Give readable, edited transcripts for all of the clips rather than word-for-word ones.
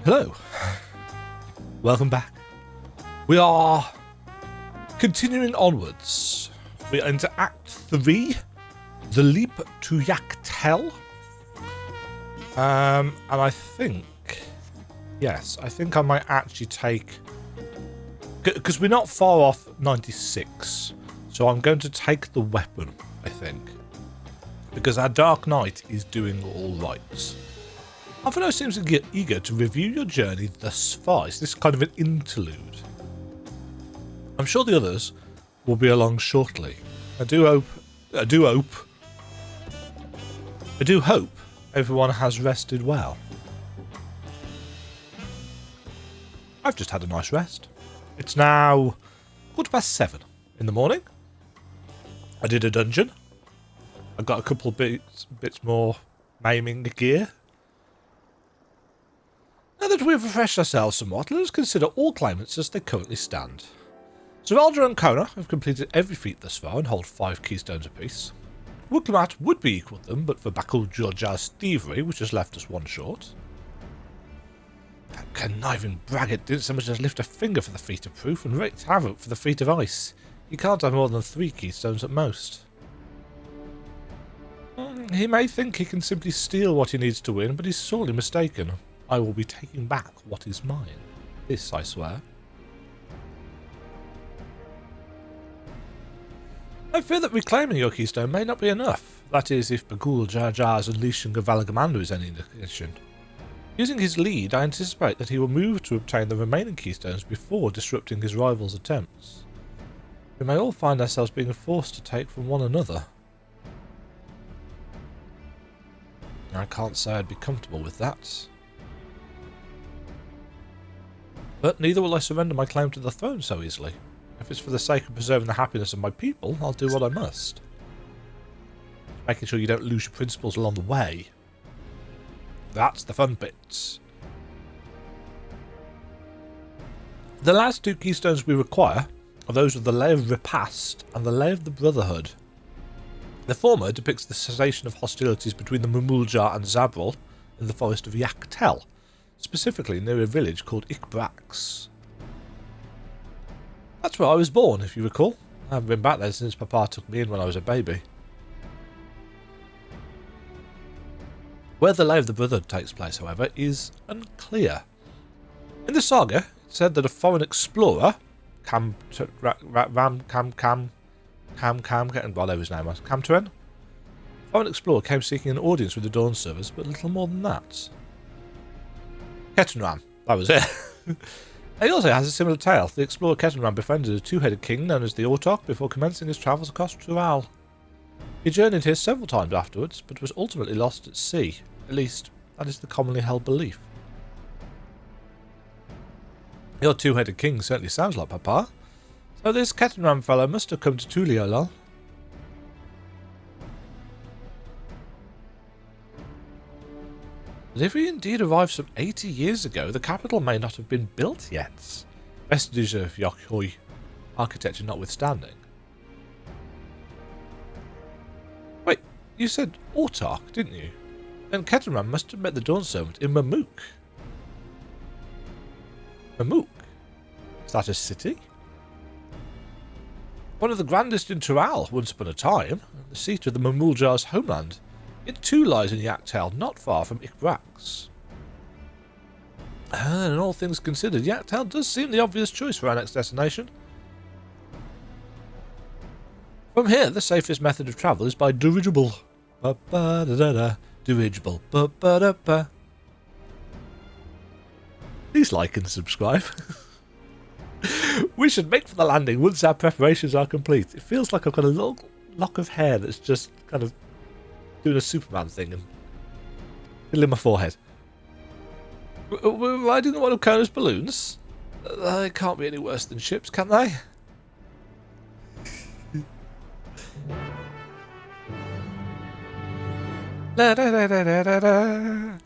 Hello. Welcome back. We are continuing onwards. We are into Act 3, The Leap to Yak T'el. And I think, yes, I think I might actually take, because we're not far off 96, so I'm going to take the weapon, I think, because our Dark Knight is doing all right. Alphino seems to get eager to review your journey thus far. It's this kind of an interlude. I'm sure the others will be along shortly. I do hope everyone has rested well. I've just had a nice rest. It's now 7:15 in the morning. I did a dungeon. I got a couple bits more maiming gear. Now that we've refreshed ourselves somewhat, let us consider all claimants as they currently stand. Zeralda and Kona have completed every feat thus far and hold 5 keystones apiece. WUKLAMAAAT would be equal to them, but for Bakul Georgia's thievery, which has left us one short. That conniving braggart didn't so much as lift a finger for the feat of proof and wreaked havoc for the feat of ice. He can't have more than 3 keystones at most. He may think he can simply steal what he needs to win, but he's sorely mistaken. I will be taking back what is mine. This, I swear. I fear that reclaiming your keystone may not be enough. That is, if Bagul Jar Jar's unleashing of Valagamandu is any indication. Using his lead, I anticipate that he will move to obtain the remaining keystones before disrupting his rival's attempts. We may all find ourselves being forced to take from one another. I can't say I'd be comfortable with that. But neither will I surrender my claim to the throne so easily. If it's for the sake of preserving the happiness of my people, I'll do what I must. Making sure you don't lose your principles along the way. That's the fun bits. The last 2 keystones we require are those of the Lay of Repast and the Lay of the Brotherhood. The former depicts the cessation of hostilities between the Mumuljar and Zabril in the forest of Yak T'el, specifically near a village called Ikbrax. That's where I was born, if you recall. I haven't been back there since Papa took me in when I was a baby. Where the Lay of the Brotherhood takes place, however, is unclear. In the saga, it said that a foreign explorer, whatever his name was, Camturen? Foreign explorer came seeking an audience with the Dawn servers, but little more than that. Ketenram, that was it. He also has a similar tale. The explorer Ketenram befriended a 2-headed king known as the Autarch before commencing his travels across Tural. He journeyed here several times afterwards, but was ultimately lost at sea. At least, that is the commonly held belief. Your 2-headed king certainly sounds like Papa. So this Ketenram fellow must have come to Tuliolal. But if he indeed arrived some 80 years ago, the capital may not have been built yet. Vestiges of Yokhoi architecture notwithstanding. Wait, you said Autarch, didn't you? Then Ketenram must have met the Dawn Servant in Mamook. Mamook? Is that a city? One of the grandest in Tural, once upon a time, the seat of the Mamuljar's homeland. It too lies in Yak T'el, not far from Ikbrax. And all things considered, Yak T'el does seem the obvious choice for our next destination. From here, the safest method of travel is by dirigible. Dirigible. Please like and subscribe. We should make for the landing once our preparations are complete. It feels like I've got a little lock of hair that's just kind of doing a Superman thing and fiddling my forehead. We're riding one of Kona's balloons? They can't be any worse than ships, can they? La da da da da da da.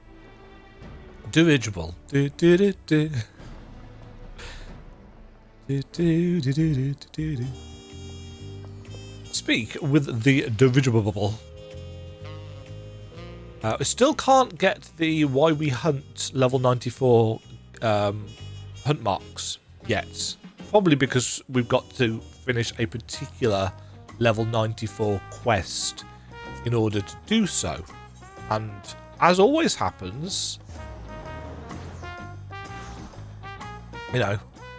Dirigible. Do do do do. Do do do do do do do. speak with the dirigible. I still can't get the Why We Hunt level 94 hunt marks yet. Probably because we've got to finish a particular level 94 quest in order to do so. And as always happens, you know,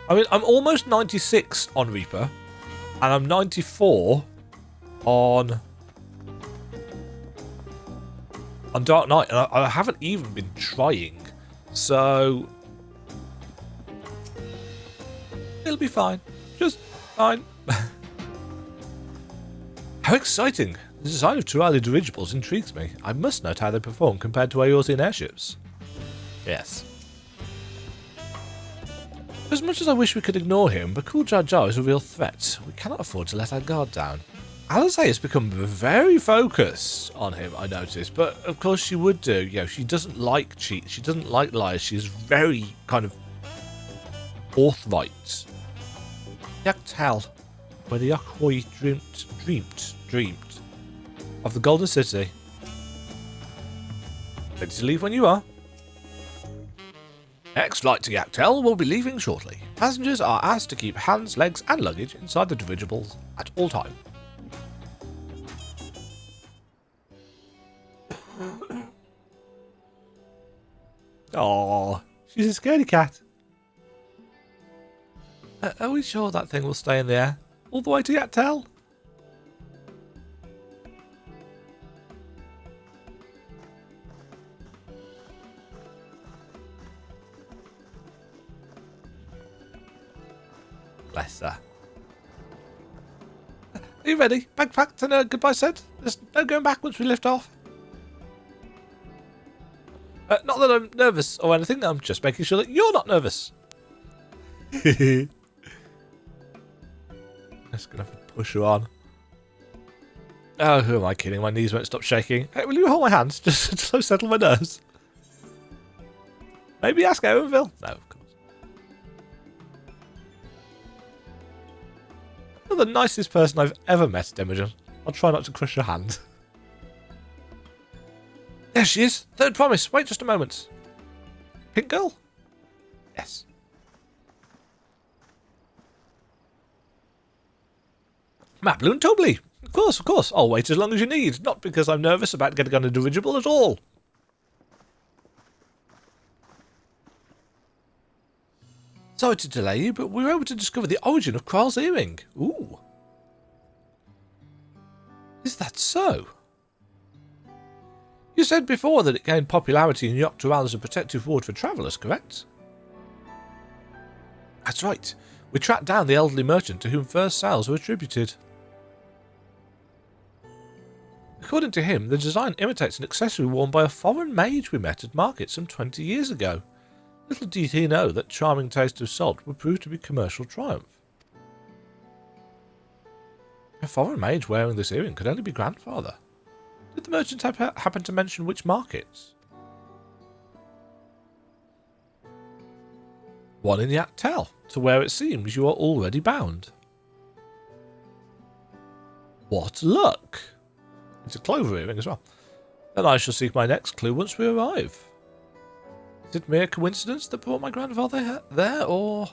I mean, I'm almost 96 on Reaper, and I'm 94 on Dark Knight, and I haven't even been trying, so it'll be fine, just fine. How exciting! The design of Turali dirigibles intrigues me. I must note how they perform compared to Eorzean airships. Yes. As much as I wish we could ignore him, Bakul Jar Jar is a real threat. We cannot afford to let our guard down. Alizé has become very focused on him, I noticed, but of course she would do. You know, she doesn't like cheats, she doesn't like lies, she's very kind of forthright. Yak T'el, where the Yakhoi dreamed of the Golden City. Ready to leave when you are. Next flight to Yak T'el will be leaving shortly. Passengers are asked to keep hands, legs and luggage inside the dirigibles at all times. Oh, she's a scaredy cat. Are we sure that thing will stay in the air all the way to Yak T'el? Bless her. Are you ready? Bag packed and goodbye said? There's no going back once we lift off. Not that I'm nervous or anything, I'm just making sure that you're not nervous. Just gonna have to push her on. Oh, who am I kidding? My knees won't stop shaking. Hey, will you hold my hands just to settle my nerves? Maybe ask Owenville? No, of course. You're the nicest person I've ever met, Demajen. I'll try not to crush your hand. There she is. Third promise. Wait just a moment. Pink girl? Yes. Mabloon Tobley. Of course. I'll wait as long as you need. Not because I'm nervous about getting on a dirigible at all. Sorry to delay you, but we were able to discover the origin of Kral's earring. Ooh. Is that so? You said before that it gained popularity in Yak T'el as a protective ward for travellers, correct? That's right. We tracked down the elderly merchant to whom first sales were attributed. According to him, the design imitates an accessory worn by a foreign mage we met at market some 20 years ago. Little did he know that charming taste of salt would prove to be commercial triumph. A foreign mage wearing this earring could only be grandfather. Did the merchant happen to mention which markets? One in Yak T'el, to where it seems you are already bound. What luck! It's a clover earring as well. Then I shall seek my next clue once we arrive. Is it mere coincidence that brought my grandfather there, or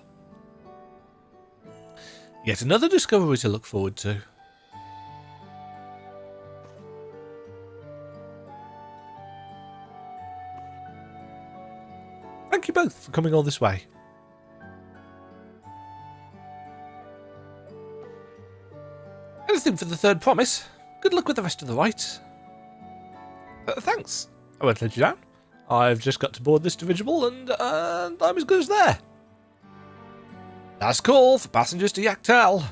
yet another discovery to look forward to? Thank you both for coming all this way. Anything for the third promise? Good luck with the rest of the rite. Thanks. I won't let you down. I've just got to board this dirigible and I'm as good as there. Last call for passengers to Yak T'el.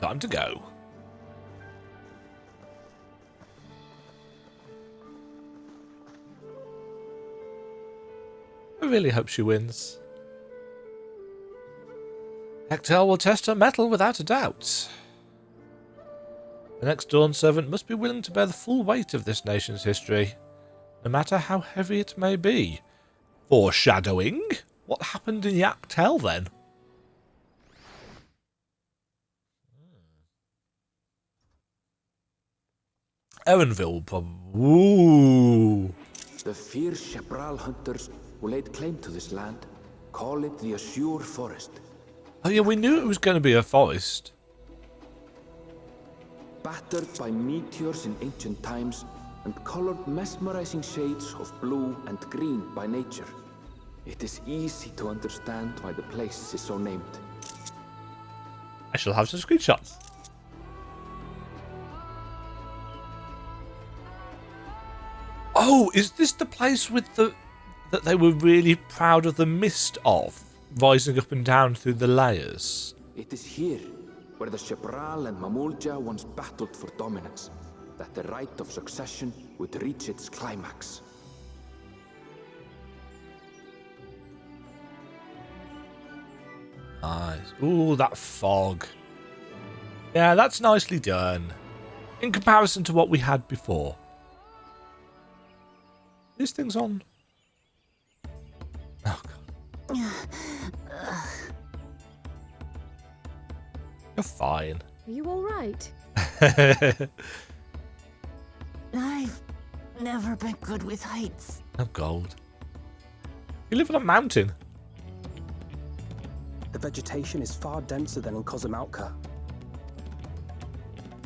Time to go. I really hope she wins. Yak T'el will test her mettle without a doubt. The next Dawn servant must be willing to bear the full weight of this nation's history, no matter how heavy it may be. Foreshadowing? What happened in Yak T'el then? Erenville will probably... Ooh. The fierce Shepral hunters who laid claim to this land call it the Azure Forest. Oh yeah, we knew it was going to be a forest. Battered by meteors in ancient times and colored mesmerizing shades of blue and green by nature, it is easy to understand why the place is so named. I shall have some screenshots. Oh, is this the place with the that they were really proud of the mist of, rising up and down through the layers? It is here where the Shepral and Mamulja once battled for dominance, that the right of succession would reach its climax. Nice. Ooh, that fog. Yeah, that's nicely done. In comparison to what we had before. This thing's on. Oh, God. You're fine. Are you all right? I've never been good with heights. Oh, gold. You live on a mountain. The vegetation is far denser than in Kozamautka.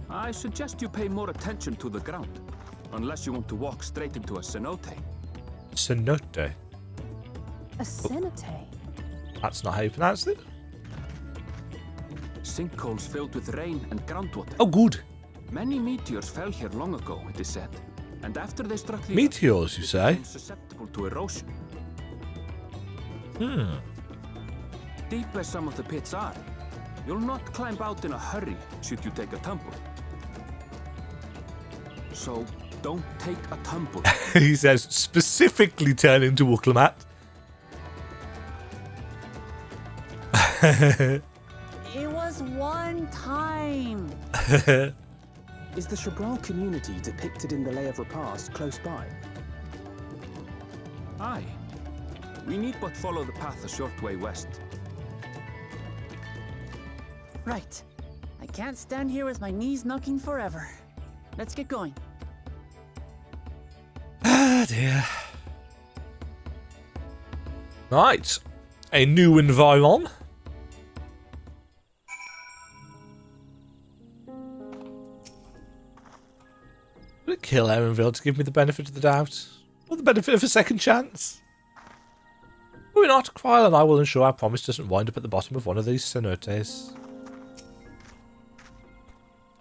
I suggest you pay more attention to the ground, unless you want to walk straight into a cenote. Cenote. A cenote? That's not how you pronounce it. Sinkholes filled with rain and groundwater. Oh, good. Many meteors fell here long ago, it is said, and after they struck the Meteors, you say? susceptible to erosion. Hmm. Deep as some of the pits are, you'll not climb out in a hurry should you take a tumble. So don't take a tumble. He says, specifically turn into WUKLAMAAAT. It was one time. Is the Shepral community depicted in the Lay of Repast close by? Aye. We need but follow the path a short way west. Right. I can't stand here with my knees knocking forever. Let's get going. Ah, dear. Right. A new environ. Would it kill Erenville to give me the benefit of the doubt? Or the benefit of a second chance? Moving on to Kryl, and I will ensure our promise doesn't wind up at the bottom of one of these cenotes.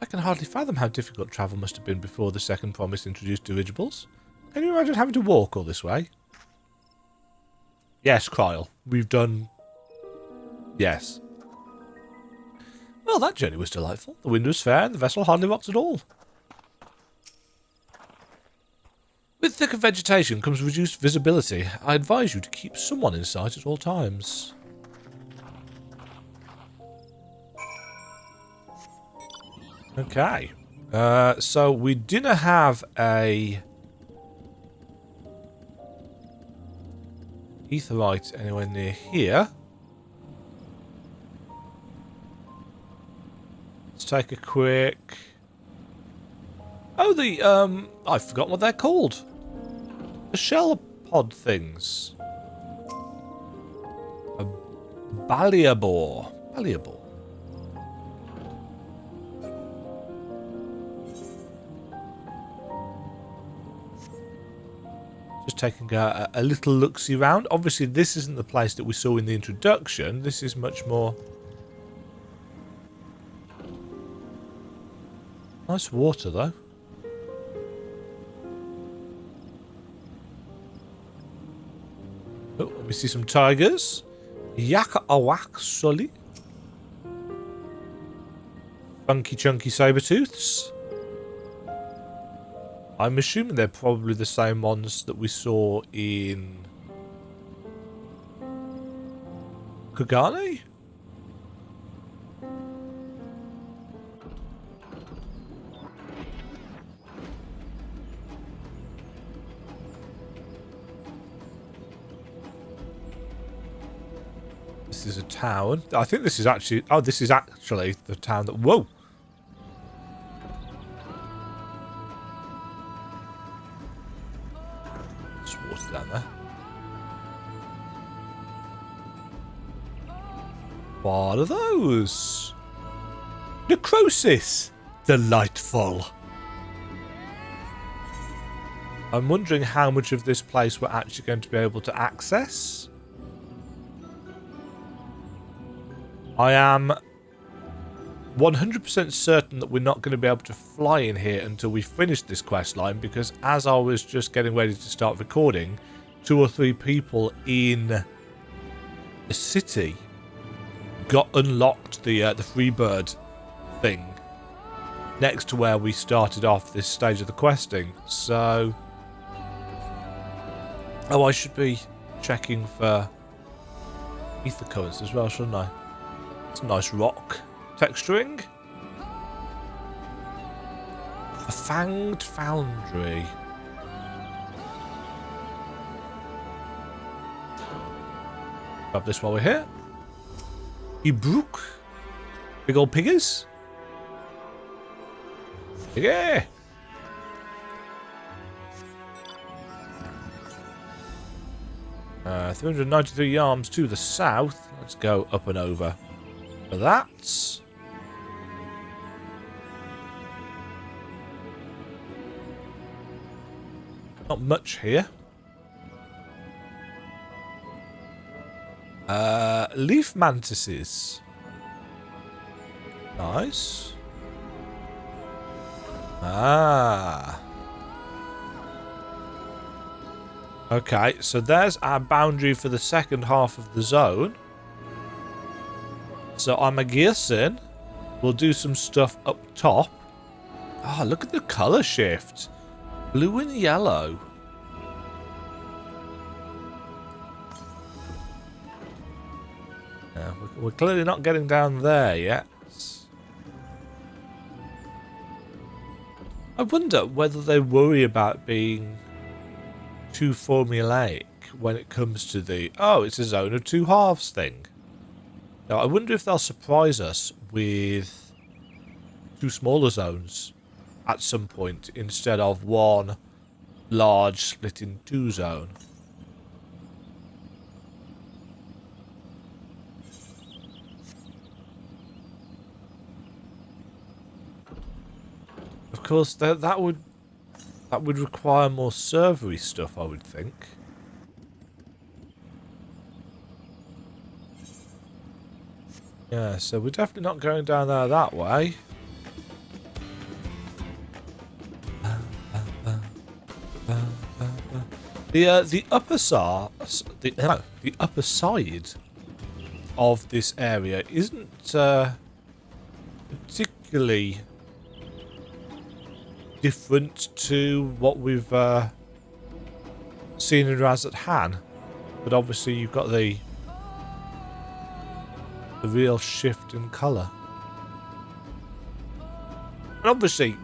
I can hardly fathom how difficult travel must have been before the second promise introduced dirigibles. Can you imagine having to walk all this way? Yes, Kryl. We've done... Yes. Well, that journey was delightful. The wind was fair and the vessel hardly rocked at all. With thicker vegetation comes reduced visibility. I advise you to keep someone in sight at all times. Okay. So we didn't have a etherite anywhere near here. Let's take a quick... Oh, the, I've forgotten what they're called. The shell pod things. A Baliabor. Baliabor. Just taking a little look-see round. Obviously, this isn't the place that we saw in the introduction. This is much more... Nice water, though. Oh, let me see some tigers. Yak T'el. Funky chunky saber-tooths. I'm assuming they're probably the same ones that we saw in Kogane? This is a town. I think this is actually... Oh, this is actually the town that... Whoa! There's water down there. What are those? Necrosis! Delightful. I'm wondering how much of this place we're actually going to be able to access. I am 100% certain that we're not going to be able to fly in here until we finish this quest line, because as I was just getting ready to start recording, 2 or 3 people in the city got unlocked the Freebird thing next to where we started off this stage of the questing. So, oh, I should be checking for ether currents as well, shouldn't I? It's a nice rock texturing. A fanged foundry. Grab this while we're here. Ibrook. Big old piggers. Yeah. Uh, 393 yards to the south. Let's go up and over for that. Not much here. Leaf mantises. Nice. Ah. Okay, so there's our boundary for the second half of the zone. So I'm guessing we'll do some stuff up top. Ah, look at the colour shift. Blue and yellow. Yeah, we're clearly not getting down there yet. I wonder whether they worry about being too formulaic when it comes to the, oh, it's a zone of 2 halves thing. Now, I wonder if they'll surprise us with 2 smaller zones at some point instead of 1 large split in 2 zone. Of course, that would require more servery stuff, I would think. Yeah, so we're definitely not going down there that way. The upper the upper side of this area isn't particularly different to what we've seen in Raz at Han, but obviously you've got the real shift in colour. And obviously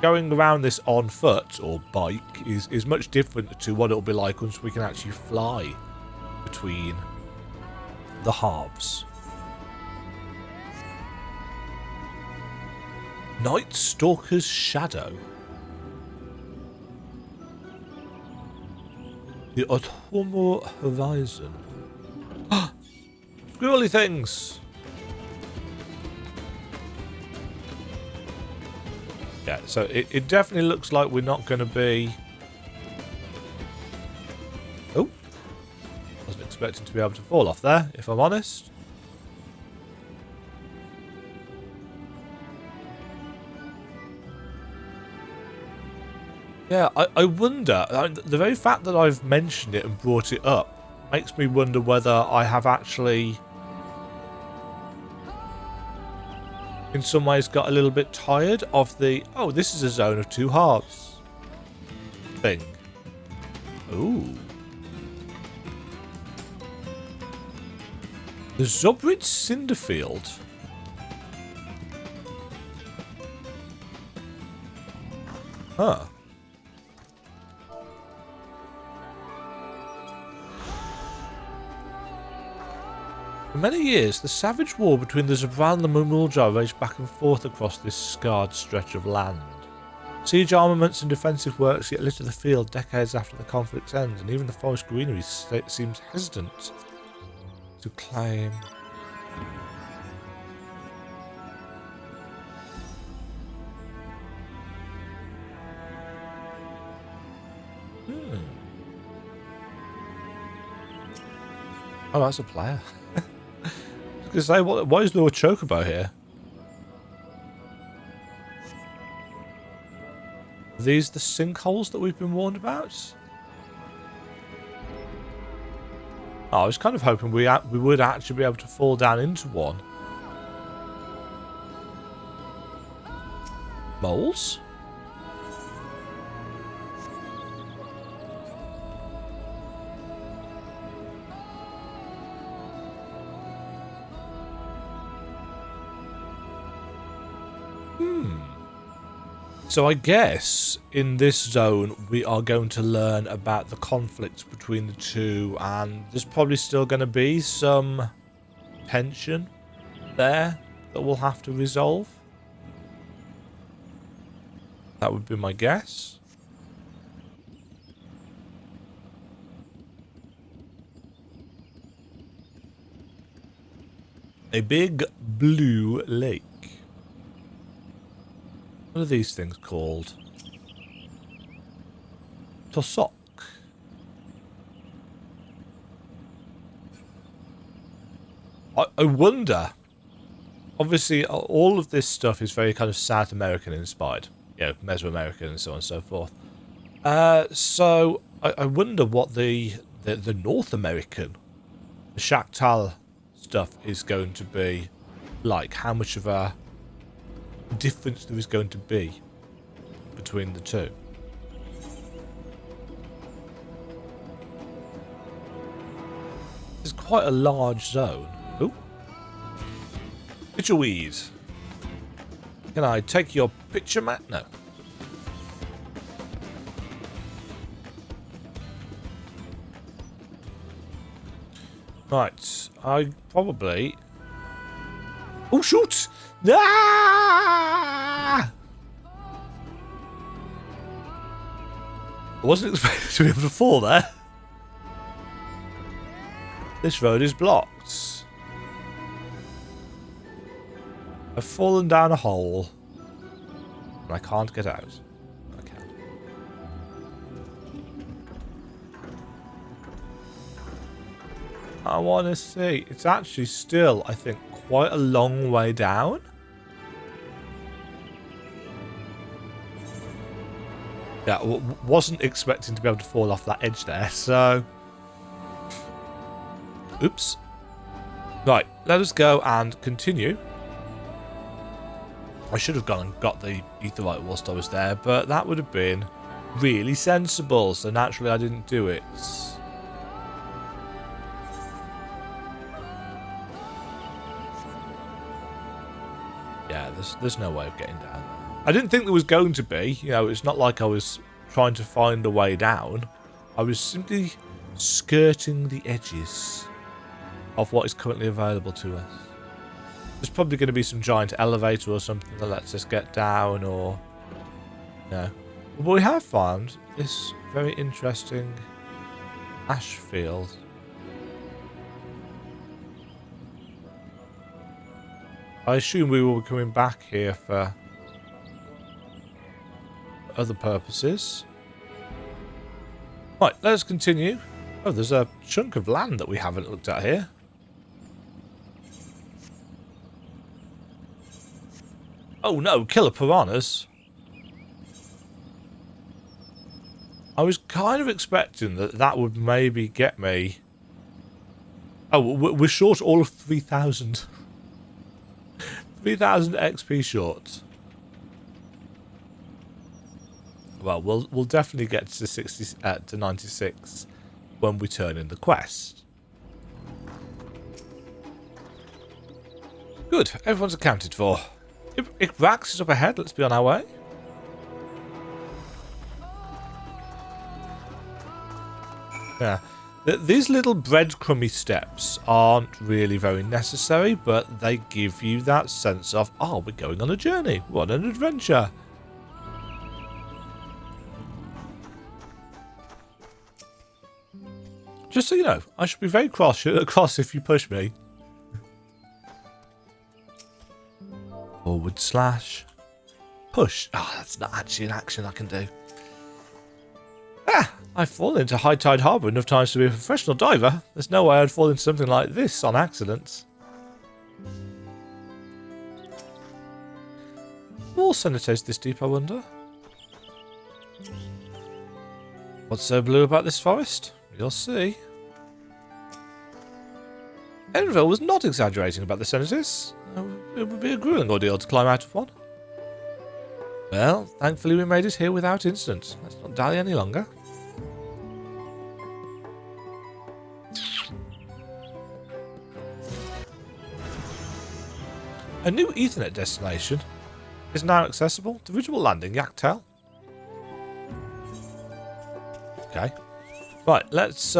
going around this on foot or bike is much different to what it'll be like once we can actually fly between the halves. Night Stalker's Shadow. The autumnal horizon. Squirrely things! Yeah, so it definitely looks like we're not going to be... Oh! Wasn't expecting to be able to fall off there, if I'm honest. Yeah, I wonder, the very fact that I've mentioned it and brought it up makes me wonder whether I have actually in some ways got a little bit tired of the, oh, this is a zone of 2 halves thing. Ooh. The Zobrid Cinderfield. Huh. For many years, the savage war between the Zabran and the Mumuljar raged back and forth across this scarred stretch of land. Siege armaments and defensive works yet litter the field decades after the conflict's end, and even the forest greenery seems hesitant to claim. Oh, that's a player. I was going to say, why is there a chocobo here? Are these the sinkholes that we've been warned about? Oh, I was kind of hoping we would actually be able to fall down into one. Moles? So I guess in this zone we are going to learn about the conflict between the two, and there's probably still going to be some tension there that we'll have to resolve. That would be my guess. A big blue lake. What are these things called? Tosok. I wonder. Obviously, all of this stuff is very kind of South American inspired. You know, Mesoamerican and so on and so forth. So I wonder what the North American, the Yak T'el stuff is going to be like. How much of a difference there is going to be between the two. It's quite a large zone. Ooh. Picture weed. Can I take your picture, Matt? No. Right. I probably... Oh, shoot! Ah! I wasn't expecting to be able to fall there. This road is blocked. I've fallen down a hole. And I can't get out. I can. I want to see. It's actually still, I think, quite a long way down. Yeah, wasn't expecting to be able to fall off that edge there, so... Oops. Right, let us go and continue. I should have gone and got the etherite whilst I was there, but that would have been really sensible, so naturally I didn't do it. Yeah, there's no way of getting down there. I didn't think there was going to be. You know, it's not like I was trying to find a way down. I was simply skirting the edges of what is currently available to us. There's probably going to be some giant elevator or something that lets us get down, or... No. But we have found this very interesting ash field. I assume we will be coming back here for other purposes. Right, let's continue. Oh, there's a chunk of land that we haven't looked at here. Oh no, killer piranhas. I was kind of expecting that would maybe get me... Oh, we're short all of 3,000. 3,000 XP short. Well, we'll definitely get to 60 to 96 when we turn in the quest. Good, everyone's accounted for. If Rax is up ahead, let's be on our way. Yeah, These little breadcrumby steps aren't really very necessary, but they give you that sense of, oh, we're going on a journey. What an adventure. Just so you know, I should be very cross if you push me. Forward slash push. Oh, that's not actually an action I can do. I've fallen into High Tide Harbour enough times to be a professional diver. There's no way I'd fall into something like this on accident. More cenotes this deep, I wonder. What's so blue about this forest? You'll see. Enville was not exaggerating about the cenotes. It would be a grueling ordeal to climb out of one. Well, thankfully we made it here without incident. Let's not dally any longer. A new Ethernet destination is now accessible. The original landing, Yak T'el. Okay. Right, let's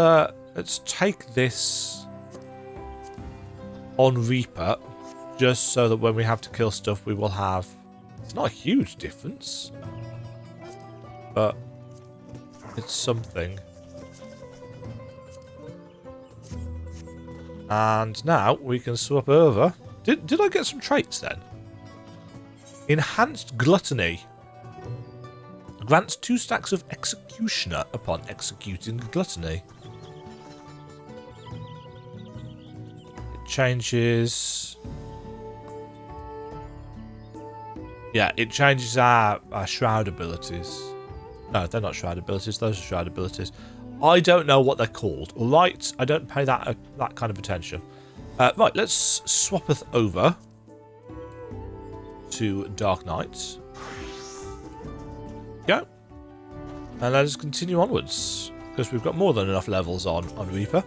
take this on Reaper, just so that when we have to kill stuff, we will have... It's not a huge difference, but it's something. And now we can swap over. Did I get some traits then? Enhanced Gluttony. Grants 2 stacks of Executioner upon executing Gluttony. It changes... Yeah, it changes our Shroud abilities. No, they're not Shroud abilities. Those are Shroud abilities. I don't know what they're called. Right, I don't pay that kind of attention. Right, let's swappeth over to Dark Knight. Go. And let us continue onwards, because we've got more than enough levels on Reaper.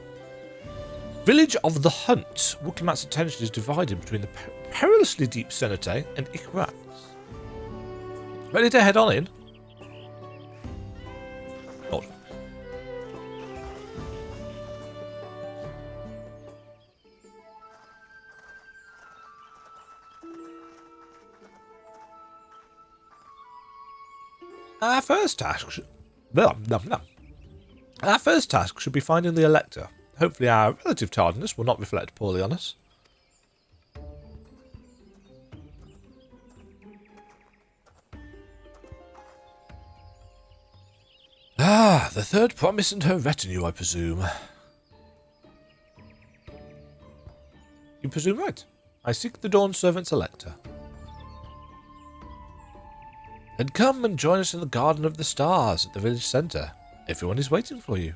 Village of the Hunt. WUKLAMAAAT's attention is divided between the perilously deep cenote and Ikrats. Ready to head on in? Not. Our first task should be finding the Elector. Hopefully our relative tardiness will not reflect poorly on us. Ah, the third promise and her retinue, I presume. You presume right. I seek the Dawn Servant's Elector. Then come and join us in the Garden of the Stars at the village centre. Everyone is waiting for you.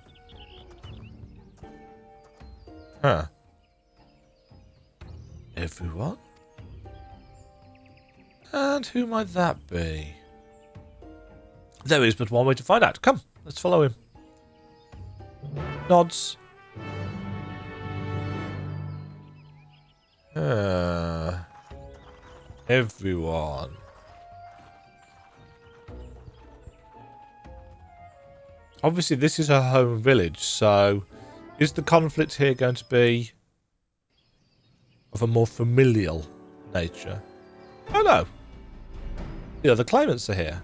Huh. Everyone? And who might that be? There is but one way to find out. Come, let's follow him. Nods. Everyone. Obviously, this is her home village, so is the conflict here going to be of a more familial nature? Oh no. The other claimants are here.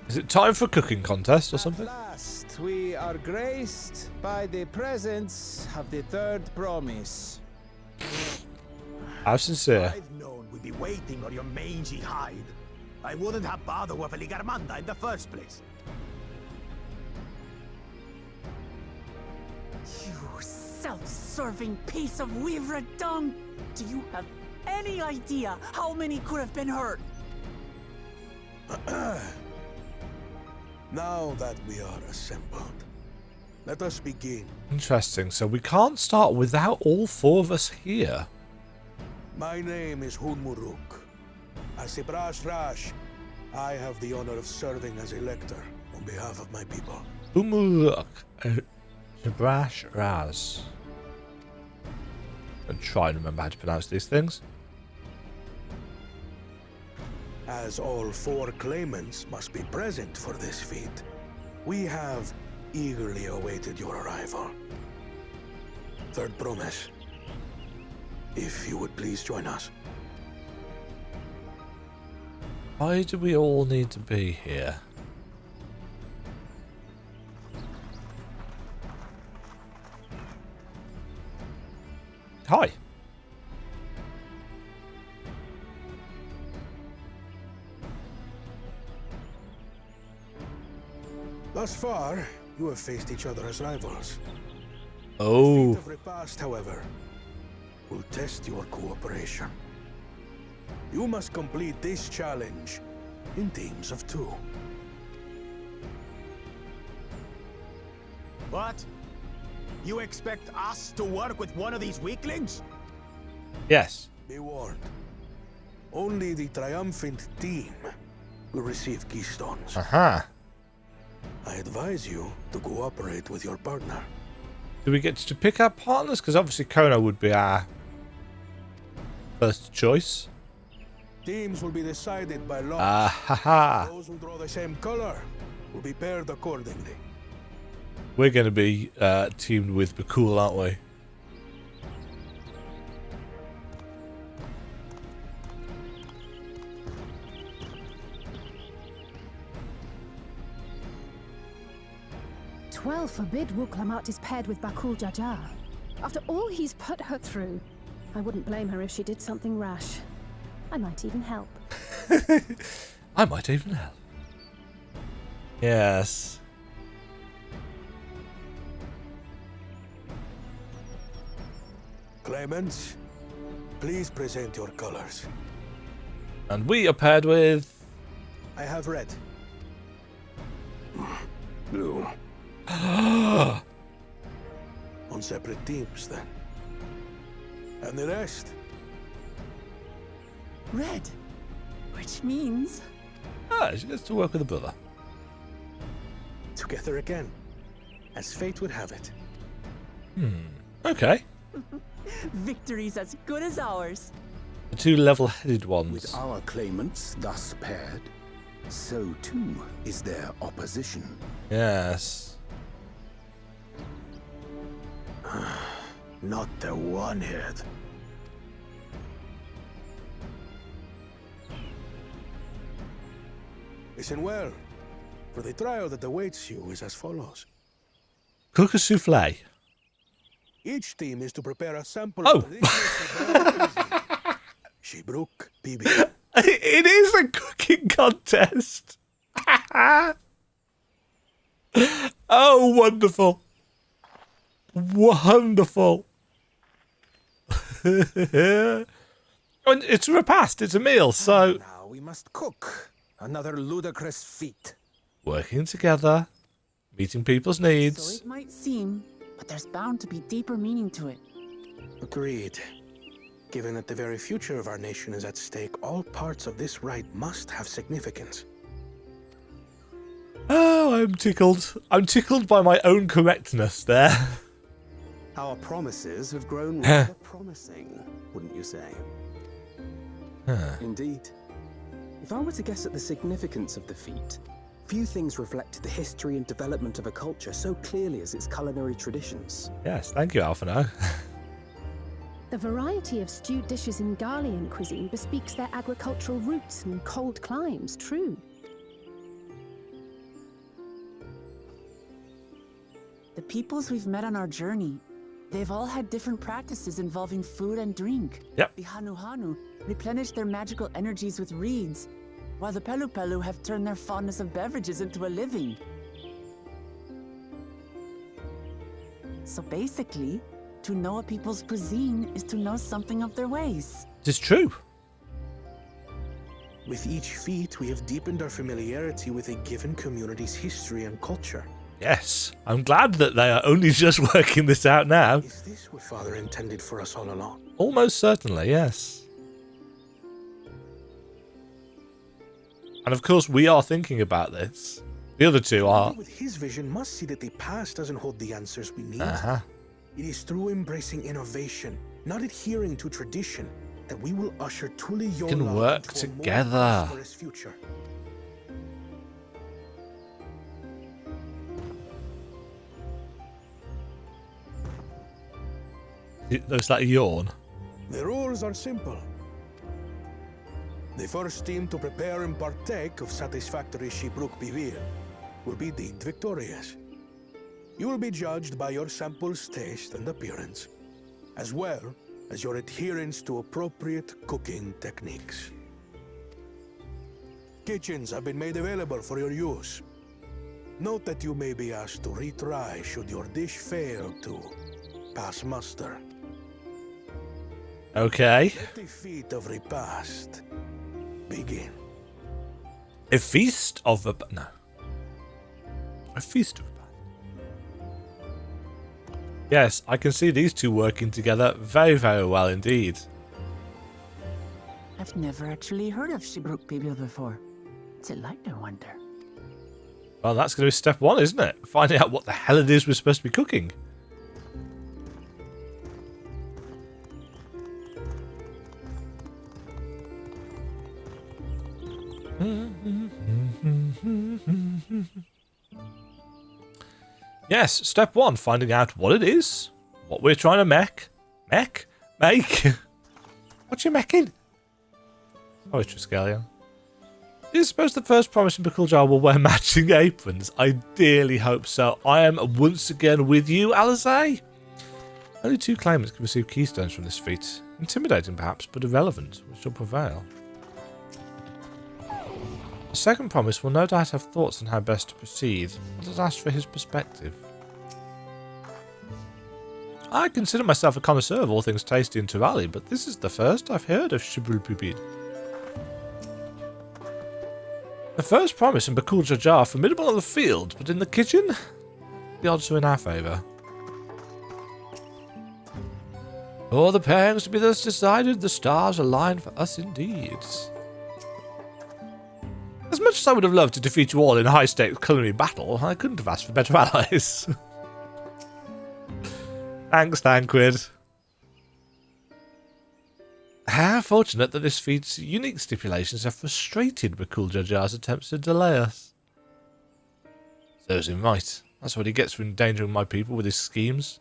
Is it time for a cooking contest or something? At last, we are graced by the presence of the third promise. How sincere. I've known we'd be waiting on your mangy hide. I wouldn't have bothered with Ligarmanda in the first place. You self-serving piece of weaver dung! Do you have any idea how many could have been hurt? Now that we are assembled, let us begin. Interesting. So we can't start without all 4 of us here. My name is Hunmuruk. As a Brash Rash, I have the honor of serving as Elector on behalf of my people. Umuruk. Brash Raz. And try and remember how to pronounce these things. as all 4 claimants must be present for this feat, we have eagerly awaited your arrival. Third promise. If you would please join us. Why do we all need to be here? Hi. Thus far, you have faced each other as rivals. Oh. The feat of Repast, however, will test your cooperation. You must complete this challenge in teams of 2. What? You expect us to work with one of these weaklings? Yes. Be warned. Only the triumphant team will receive keystones. Aha. I advise you to cooperate with your partner. Do we get to pick our partners? Because obviously Kono would be our first choice. Teams will be decided by lot. Ah-ha-ha. Those who draw the same color will be paired accordingly. We're going to be teamed with Bakul, aren't we? Twelve forbid WUKLAMAAAT is paired with Bakul Jaja. After all he's put her through, I wouldn't blame her if she did something rash. I might even help. I might even help. Yes. Claimants, please present your colors. And we are paired with... I have red. Blue. On separate teams, then. And the rest? Red. Which means... Ah, she gets to work with a brother. Together again, as fate would have it. Okay. victory's as good as ours. The 2 level-headed ones. With our claimants thus paired, so too is their opposition. Yes. Not the one head. Listen well, for the trial that awaits you is as follows. Cook a souffle. Each team is to prepare a sample Oh. of Shibruk PB. It is a cooking contest. Oh, wonderful. Wonderful. And it's a repast, it's a meal, so... Now we must cook. Another ludicrous feat. Working together, meeting people's So needs. it might seem, but there's bound to be deeper meaning to it. Agreed. Given that the very future of our nation is at stake, all parts of this rite must have significance. Oh, I'm tickled. I'm tickled by my own correctness there. Our promises have grown rather promising, wouldn't you say? Indeed. If I were to guess at the significance of the feat, few things reflect the history and development of a culture so clearly as its culinary traditions. Yes, thank you, Alphino. The variety of stewed dishes in Garlean cuisine bespeaks their agricultural roots and cold climes, true. The peoples we've met on our journey, they've all had different practices involving food and drink. Yep. The Hanu replenish their magical energies with reeds, while the Pelu have turned their fondness of beverages into a living. So basically, to know a people's cuisine is to know something of their ways. It is true. With each feat, we have deepened our familiarity with a given community's history and culture. Yes, I'm glad that they are only just working this out now. Is this what Father intended for us all along? Almost certainly, yes. And of course, we are thinking about this. The other two are... With his vision, must see that the past doesn't hold the answers we need. Uh-huh. It is through embracing innovation, not adhering to tradition, that we will usher Tuli We can Yola work into a more together. prosperous future. Looks like a yawn. The rules are simple. The first team to prepare and partake of satisfactory Shibruk Bivir will be deemed victorious. You will be judged by your sample's taste and appearance, as well as your adherence to appropriate cooking techniques. Kitchens have been made available for your use. Note that you may be asked to retry should your dish fail to pass muster. Okay. Let the feat of repast begin. A feast of a... No. A feast of a... Yes, I can see these two working together very, very well indeed. I've never actually heard of Shibruk Bibil before. What's it like, I wonder? Well, that's going to be step one, isn't it? Finding out what the hell it is we're supposed to be cooking. Yes, step one, finding out what it is, what we're trying to make. Make? What you making? Oh, it's Triskelion. Do you suppose the first promise in Pickle Jar will wear matching aprons? I dearly hope so. I am once again with you, Alizé. Only 2 claimants can receive keystones from this feat. Intimidating perhaps, but irrelevant. We shall prevail. The second promise will no doubt have thoughts on how best to proceed. Let us ask for his perspective. I consider myself a connoisseur of all things tasty in Tirali, but this is the first I've heard of Shibruk Bibil. The first promise in Bakul Jajar, formidable on the field, but in the kitchen? The odds are in our favour. For the pairings to be thus decided, the stars align for us indeed. As much as I would have loved to defeat you all in a high-stakes culinary battle, I couldn't have asked for better allies. Thanks, Thanquid. How fortunate that this feat's unique stipulations have frustrated Bakul Jajar's attempts to delay us. Serves him right. That's what he gets for endangering my people with his schemes.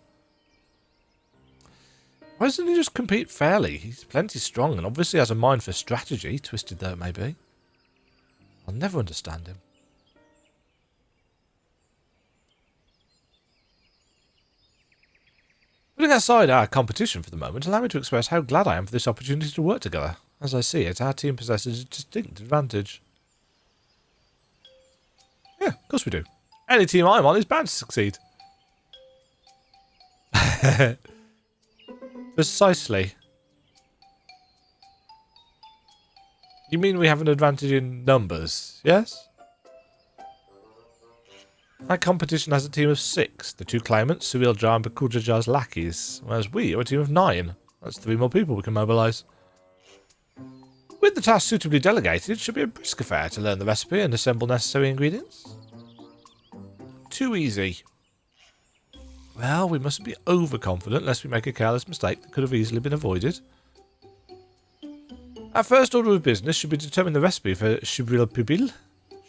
Why doesn't he just compete fairly? He's plenty strong and obviously has a mind for strategy, twisted though it may be. I'll never understand him. Putting aside our competition for the moment, allow me to express how glad I am for this opportunity to work together. As I see it, our team possesses a distinct advantage. Yeah, of course we do. Any team I'm on is bound to succeed. Precisely. You mean we have an advantage in numbers, yes? Our competition has a team of 6, the 2 claimants, Surreal Jar and Bakul Jajar's lackeys, whereas we are a team of 9. That's 3 more people we can mobilise. With the task suitably delegated, it should be a brisk affair to learn the recipe and assemble necessary ingredients. Too easy. Well, we mustn't be overconfident lest we make a careless mistake that could have easily been avoided. Our first order of business should be to determine the recipe for Shibruk Bibil.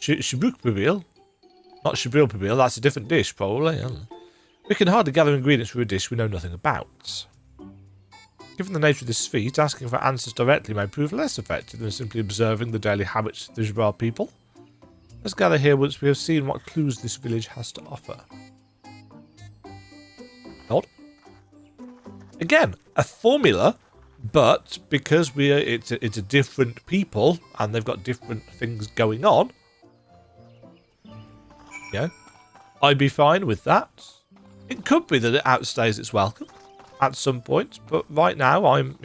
Shibruk Bibil? Not Shibruk Bibil, that's a different dish, probably. We can hardly gather ingredients for a dish we know nothing about. Given the nature of this feat, asking for answers directly may prove less effective than simply observing the daily habits of the Jabbar people. Let's gather here once we have seen what clues this village has to offer. Odd. Again, a formula, but because it's a different people and they've got different things going on, yeah, I'd be fine with that. It could be that it outstays its welcome at some point, but right now I'm,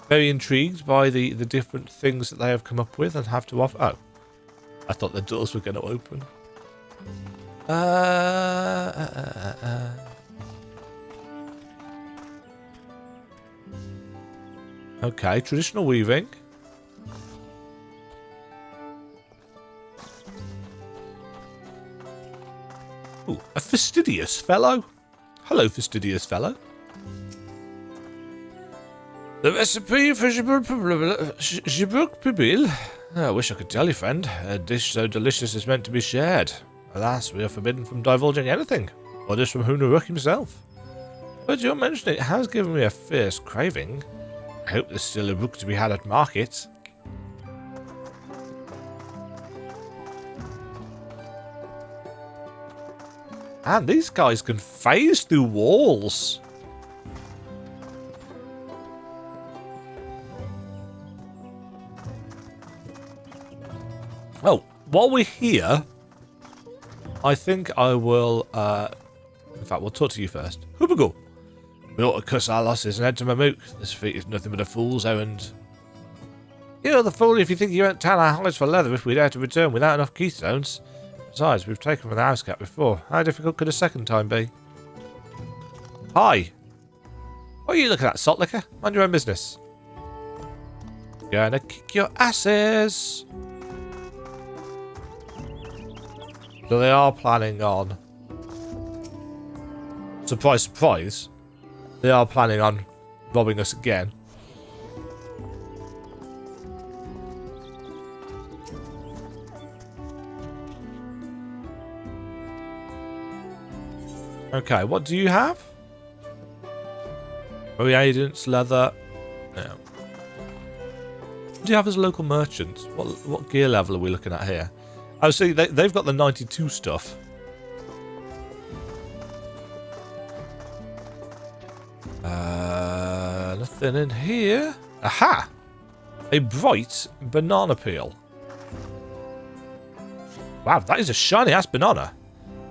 very intrigued by the different things that they have come up with and have to offer. Oh, I thought the doors were going to open. Okay, traditional weaving. Ooh, a fastidious fellow. Hello, fastidious fellow. The recipe for Shibruk Pibil. I wish I could tell you, friend. A dish so delicious is meant to be shared. Alas, we are forbidden from divulging anything. Orders from Hunaruk himself. But your mention it has given me a fierce craving. I hope there's still a book to be had at market. And these guys can phase through walls. Oh, while we're here, I think I will, in fact, we'll talk to you first. Hubago! We ought to cuss our losses and head to Mamook. This feat is nothing but a fool's errand. You're the fool if you think you won't tan our hides for leather if we dare to return without enough keystones. Besides, we've taken from the house cat before. How difficult could a second time be? Hi! What are you looking at, salt liquor? Mind your own business. Gonna kick your asses! So they are planning on... Surprise, surprise. They are planning on robbing us again. Okay, what do you have? Reagents, leather. No. What do you have as a local merchant? What gear level are we looking at here? Oh, see, they've got the 92 stuff. Nothing in here. Aha! A bright banana peel. Wow, that is a shiny-ass banana.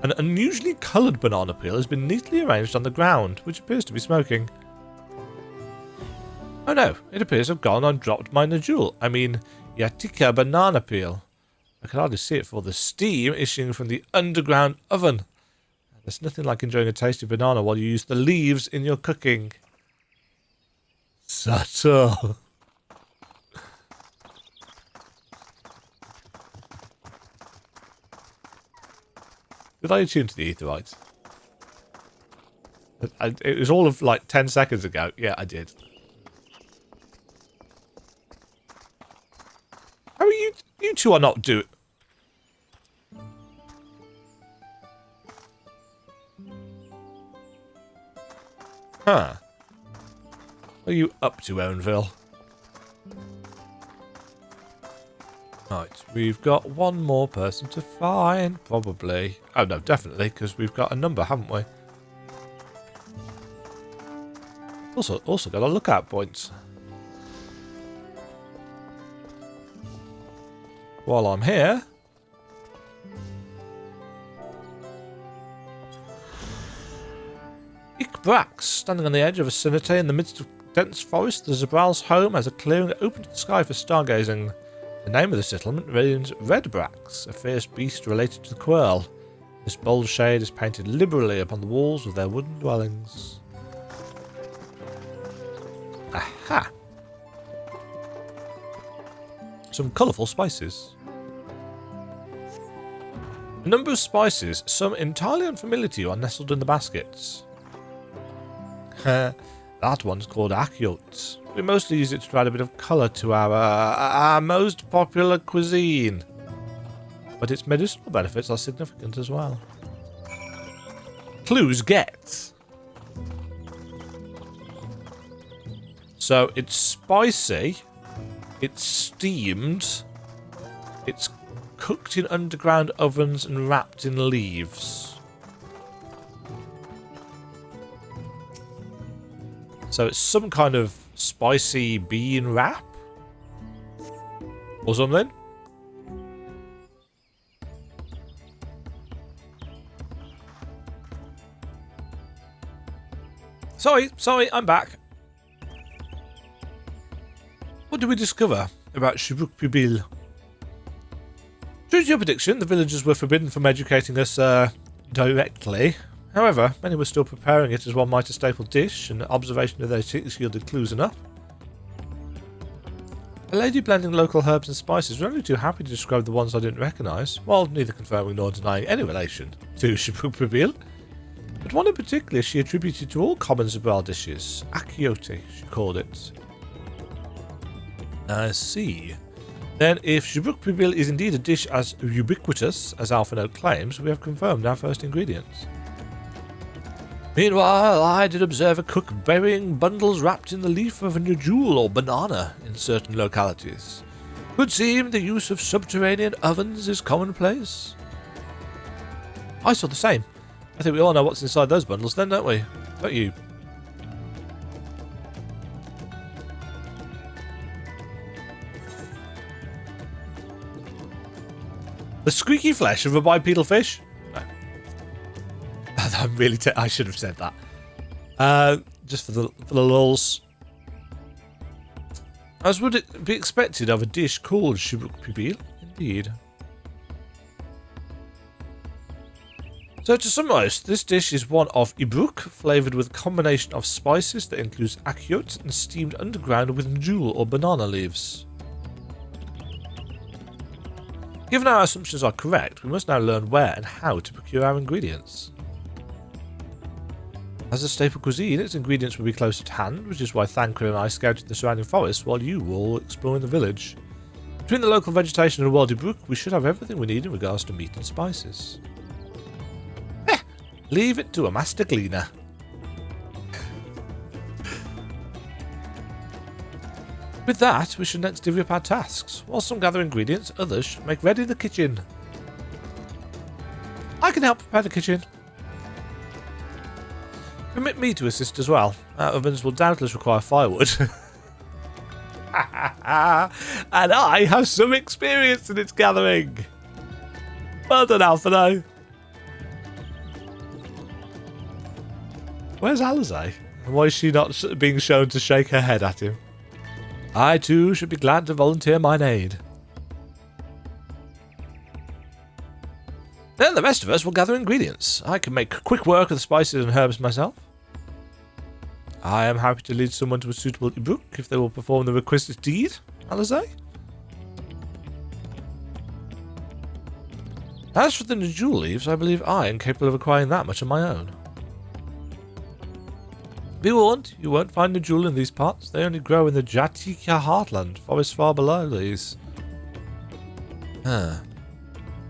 An unusually coloured banana peel has been neatly arranged on the ground, which appears to be smoking. Oh no, it appears to have gone and dropped my Najul. I mean, Yatika banana peel. I can hardly see it for the steam issuing from the underground oven. There's nothing like enjoying a tasty banana while you use the leaves in your cooking. Subtle. Did I attune to the Aetheryte? It was all of like 10 seconds ago. Yeah, I did. How are you? You two are not doing... Huh. What are you up to, Owenville? Right, we've got one more person to find, probably. Oh no, definitely, because we've got a number, haven't we? Also got a lookout point. While I'm here... Brax, standing on the edge of a vicinity in the midst of dense forest, the Zabral's home has a clearing open to the sky for stargazing. The name of the settlement means Red Brax, a fierce beast related to the Quirl. This bold shade is painted liberally upon the walls of their wooden dwellings. Aha! Some colourful spices. A number of spices, some entirely unfamiliar to you, are nestled in the baskets. That one's called Akyot. We mostly use it to add a bit of colour to our most popular cuisine. But its medicinal benefits are significant as well. Clues get. So it's spicy, it's steamed, it's cooked in underground ovens and wrapped in leaves. So it's some kind of spicy bean wrap? Or something? Sorry, I'm back. What did we discover about Shibruk Pibil? True to your prediction, the villagers were forbidden from educating us directly. However, many were still preparing it as one might a staple dish, and observation of their cheeks yielded clues enough. A lady blending local herbs and spices was only too happy to describe the ones I didn't recognise, while neither confirming nor denying any relation to Shibruk Pibil. But one in particular she attributed to all common Zabral dishes. Akiote, she called it. I see. Then, if Shibuk Pibil is indeed a dish as ubiquitous as Alpha Note claims, we have confirmed our first ingredients. Meanwhile, I did observe a cook burying bundles wrapped in the leaf of a nujul or banana in certain localities. Would seem the use of subterranean ovens is commonplace. I saw the same. I think we all know what's inside those bundles then, don't we? Don't you? The squeaky flesh of a bipedal fish? No. I'm really... I should have said that. Just for the lulz. As would it be expected of a dish called Shibuk Pibil? Indeed. So to summarise, this dish is one of ibruk, flavoured with a combination of spices that includes akyot and steamed underground with njul or banana leaves. Given our assumptions are correct, we must now learn where and how to procure our ingredients. As a staple cuisine, its ingredients will be close at hand, which is why Thancred and I scouted the surrounding forest while you were all exploring the village. Between the local vegetation and World Ibruk, we should have everything we need in regards to meat and spices. Leave it to a master cleaner. With that, we should next divvy up our tasks. While some gather ingredients, others should make ready the kitchen. I can help prepare the kitchen. Permit me to assist as well. Our ovens will doubtless require firewood. And I have some experience in its gathering. Well done, Alphino. Where's Alizé? And why is she not being shown to shake her head at him? I too should be glad to volunteer mine aid. Then the rest of us will gather ingredients. I can make quick work of the spices and herbs myself. I am happy to lead someone to a suitable ibruk if they will perform the requisite deed, Alizé. As for the Najul leaves, I believe I am capable of acquiring that much on my own. Be warned, you won't find Najul in these parts. They only grow in the Jatika heartland, forest far below these.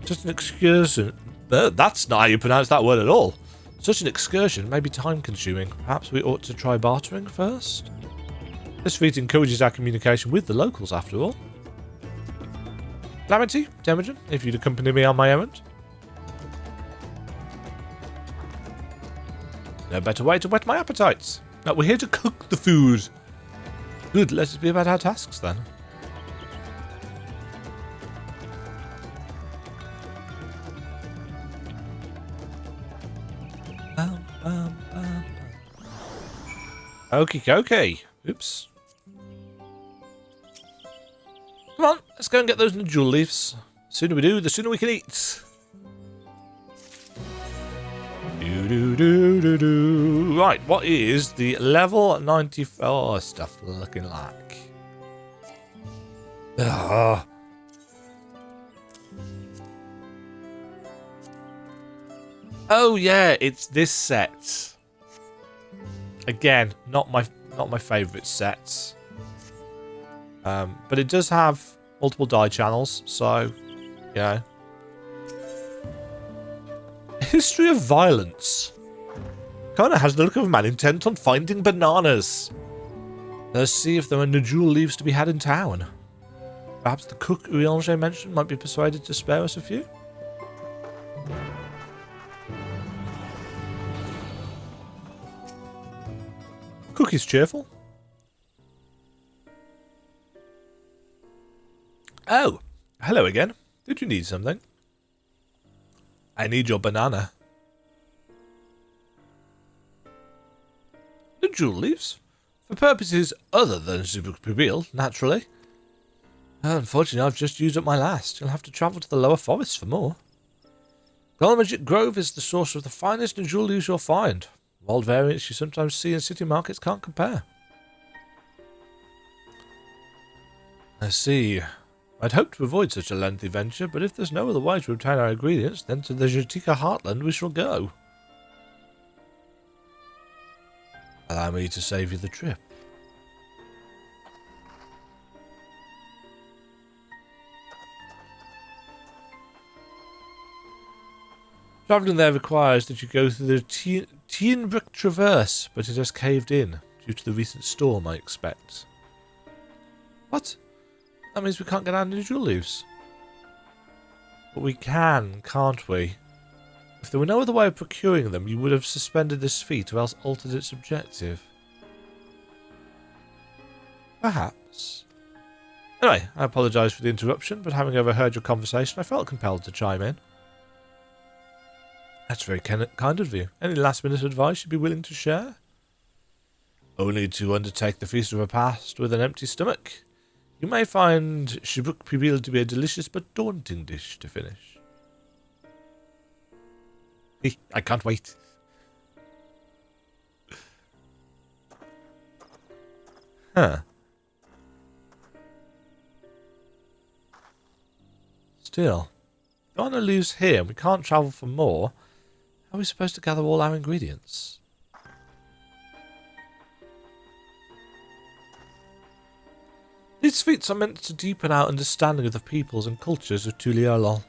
Just an excursion. That's not how you pronounce that word at all. Such an excursion may be time-consuming. Perhaps we ought to try bartering first? This feat encourages our communication with the locals, after all. Lamity, Demajen, if you'd accompany me on my errand. No better way to whet my appetites. Now, we're here to cook the food. Good, let us be about our tasks then. Okie dokie. Oops. Come on, let's go and get those Najul leaves. The sooner we do, the sooner we can eat. Right, what is the level 94 stuff looking like? Ugh. Oh yeah, it's this set. Again, not my favourite sets. But it does have multiple die channels, so you know. History of violence. Kinda has the look of a man intent on finding bananas. Let's see if there are Najul leaves to be had in town. Perhaps the cook Urianger mentioned might be persuaded to spare us a few. Cook is cheerful. Oh, hello again. Did you need something? I need your banana. The jewel leaves? For purposes other than Shibuk Pibil, naturally. Unfortunately, I've just used up my last. You'll have to travel to the lower forests for more. WUKLAMAAAAT Grove is the source of the finest jewel leaves you'll find. Wild variants you sometimes see in city markets can't compare. I see. I'd hoped to avoid such a lengthy venture, but if there's no other way to obtain our ingredients, then to the Jatika heartland we shall go. Allow me to save you the trip. Travelling there requires that you go through the Tienbrick Traverse, but it has caved in due to the recent storm, I expect. What? That means we can't get our individual leaves. But we can, can't we? If there were no other way of procuring them, you would have suspended this feat or else altered its objective. Perhaps. Anyway, I apologise for the interruption, but having overheard your conversation, I felt compelled to chime in. That's very kind of you. Any last-minute advice you'd be willing to share? Only to undertake the feast of Repast with an empty stomach. You may find Shibuk Pibil to be a delicious but daunting dish to finish. I can't wait. Huh. Still, if we want to lose here and we can't travel for more, how are we supposed to gather all our ingredients? These feats are meant to deepen our understanding of the peoples and cultures of Tuliolol.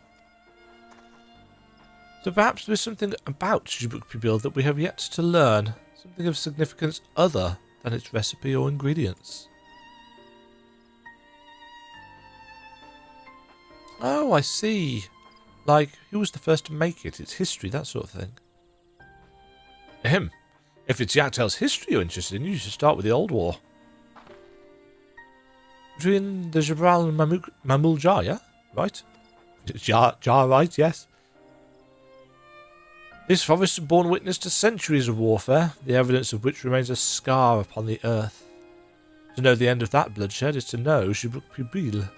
So perhaps there is something about Shibuk Pibil that we have yet to learn, something of significance other than its recipe or ingredients. Oh, I see. Like, who was the first to make it, its history, that sort of thing. If it's Yak T'el's history you're interested in, you should start with the Old War. Between the Jabral and Mamul Jar, yeah? Right? Jar, right, yes. This forest has borne witness to centuries of warfare, the evidence of which remains a scar upon the earth. To know the end of that bloodshed is to know Shibuk Pibil.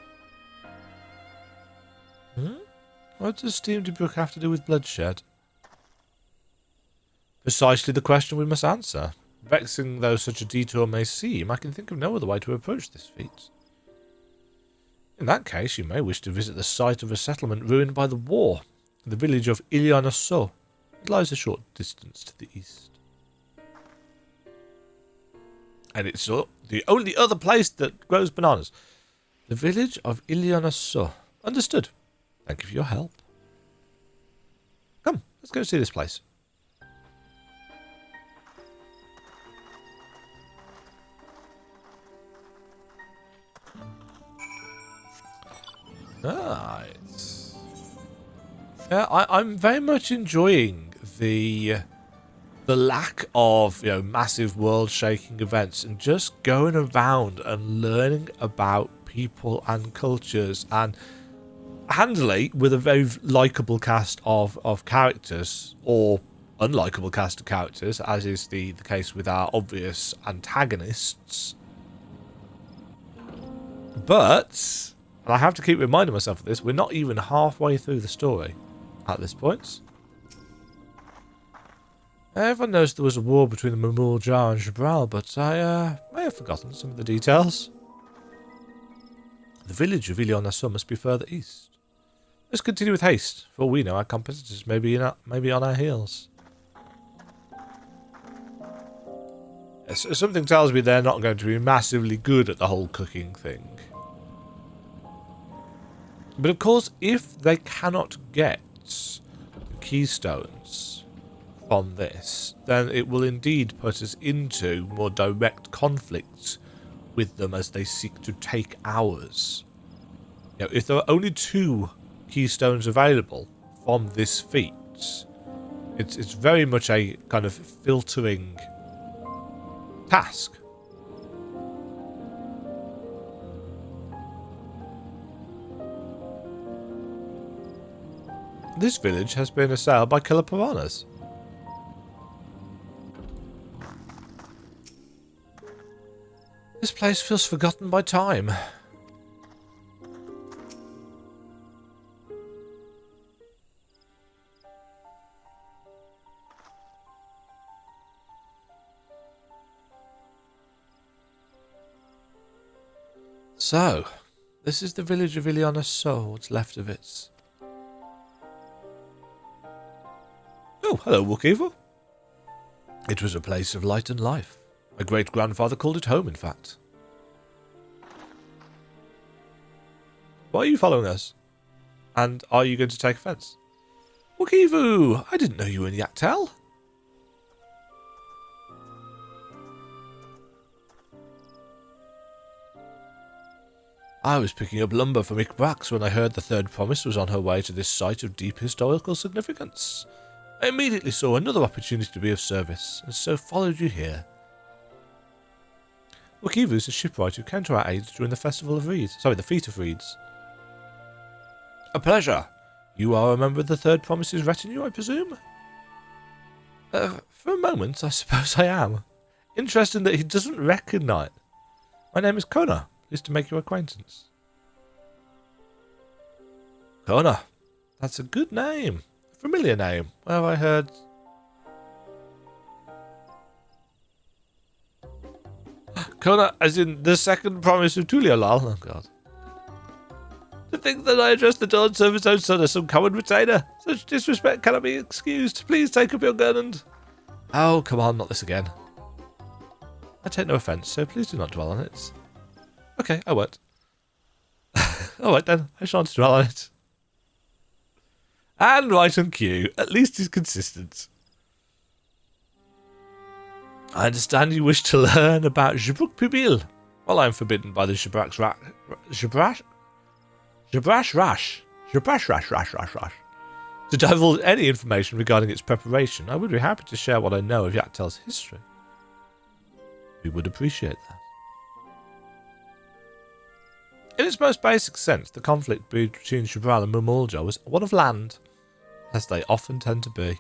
What does Steam Brook have to do with bloodshed? Precisely the question we must answer. Vexing though such a detour may seem, I can think of no other way to approach this feat. In that case, you may wish to visit the site of a settlement ruined by the war, the village of Ilianasso. It lies a short distance to the east. And it's the only other place that grows bananas. The village of Ilianasso. Understood. Thank you for your help. Come, let's go see this place. Nice. Yeah, I'm very much enjoying the lack of massive world-shaking events and just going around and learning about people and cultures, and handily with a very likeable cast of characters, or unlikable cast of characters, as is the case with our obvious antagonists. But, and I have to keep reminding myself of this, we're not even halfway through the story at this point. Everyone knows there was a war between the Mamul Jar and Jabral, but I may have forgotten some of the details. The village of Ilianasso must be further east. Let's continue with haste. For all we know, our competitors may be on our heels. Something tells me they're not going to be massively good at the whole cooking thing. But of course, if they cannot get the keystones from this, then it will indeed put us into more direct conflict with them as they seek to take ours. If there are only 2 keystones available from this feat, it's very much a kind of filtering task. This village has been assailed by killer piranhas. This place feels forgotten by time. So, this is the village of Ilianasso, what's left of it. Oh, hello, WUKLAMAAAAT. It was a place of light and life. My great-grandfather called it home, in fact. Why are you following us? And are you going to take offence? Wookiee! I didn't know you were in Yak T'el. I was picking up lumber for Mick when I heard the Third Promise was on her way to this site of deep historical significance. I immediately saw another opportunity to be of service, and so followed you here. Wookiee is a shipwright who came to our aid during the Festival of Reeds. Sorry, the Feat of Reeds. A pleasure. You are a member of the Third Promise's retinue, I presume? For a moment, I suppose I am. Interesting that he doesn't recognise. My name is Kona. Pleased to make your acquaintance. Kona. That's a good name. A familiar name. Where have I heard... Kona, as in the second promise of Tuliolal. Oh, God. To think that I addressed the Dawn Server's own son as some common retainer. Such disrespect cannot be excused. Please take up your gun and... Oh, come on, not this again. I take no offence, so please do not dwell on it. Okay, I won't. Alright then, I shan't dwell on it. And right on cue. At least he's consistent. I understand you wish to learn about Jabrak Pibil. Well, I am forbidden by the Jabrash Rash. To divulge any information regarding its preparation, I would be happy to share what I know of Yak T'el's history. We would appreciate that. In its most basic sense, the conflict between Shabral and Mumulja was one of land, as they often tend to be.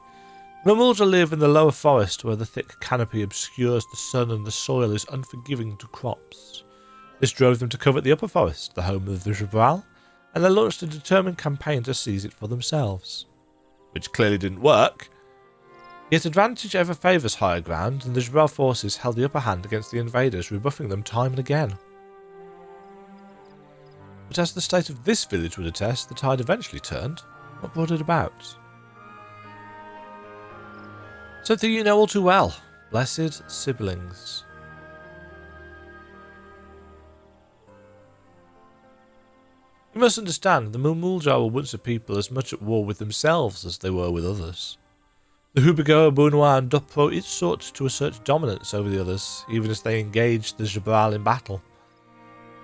Mumulja live in the lower forest where the thick canopy obscures the sun and the soil is unforgiving to crops. This drove them to covet the upper forest, the home of the Shabral, and they launched a determined campaign to seize it for themselves. Which clearly didn't work. Yet advantage ever favours higher ground, and the Shabral forces held the upper hand against the invaders, rebuffing them time and again. But as the state of this village would attest, the tide eventually turned. What brought it about? Something you know all too well. Blessed siblings. You must understand, the Mumulja were once a people as much at war with themselves as they were with others. The Hubigo, Bunwa and Dupro each sought to assert dominance over the others, even as they engaged the Jabral in battle.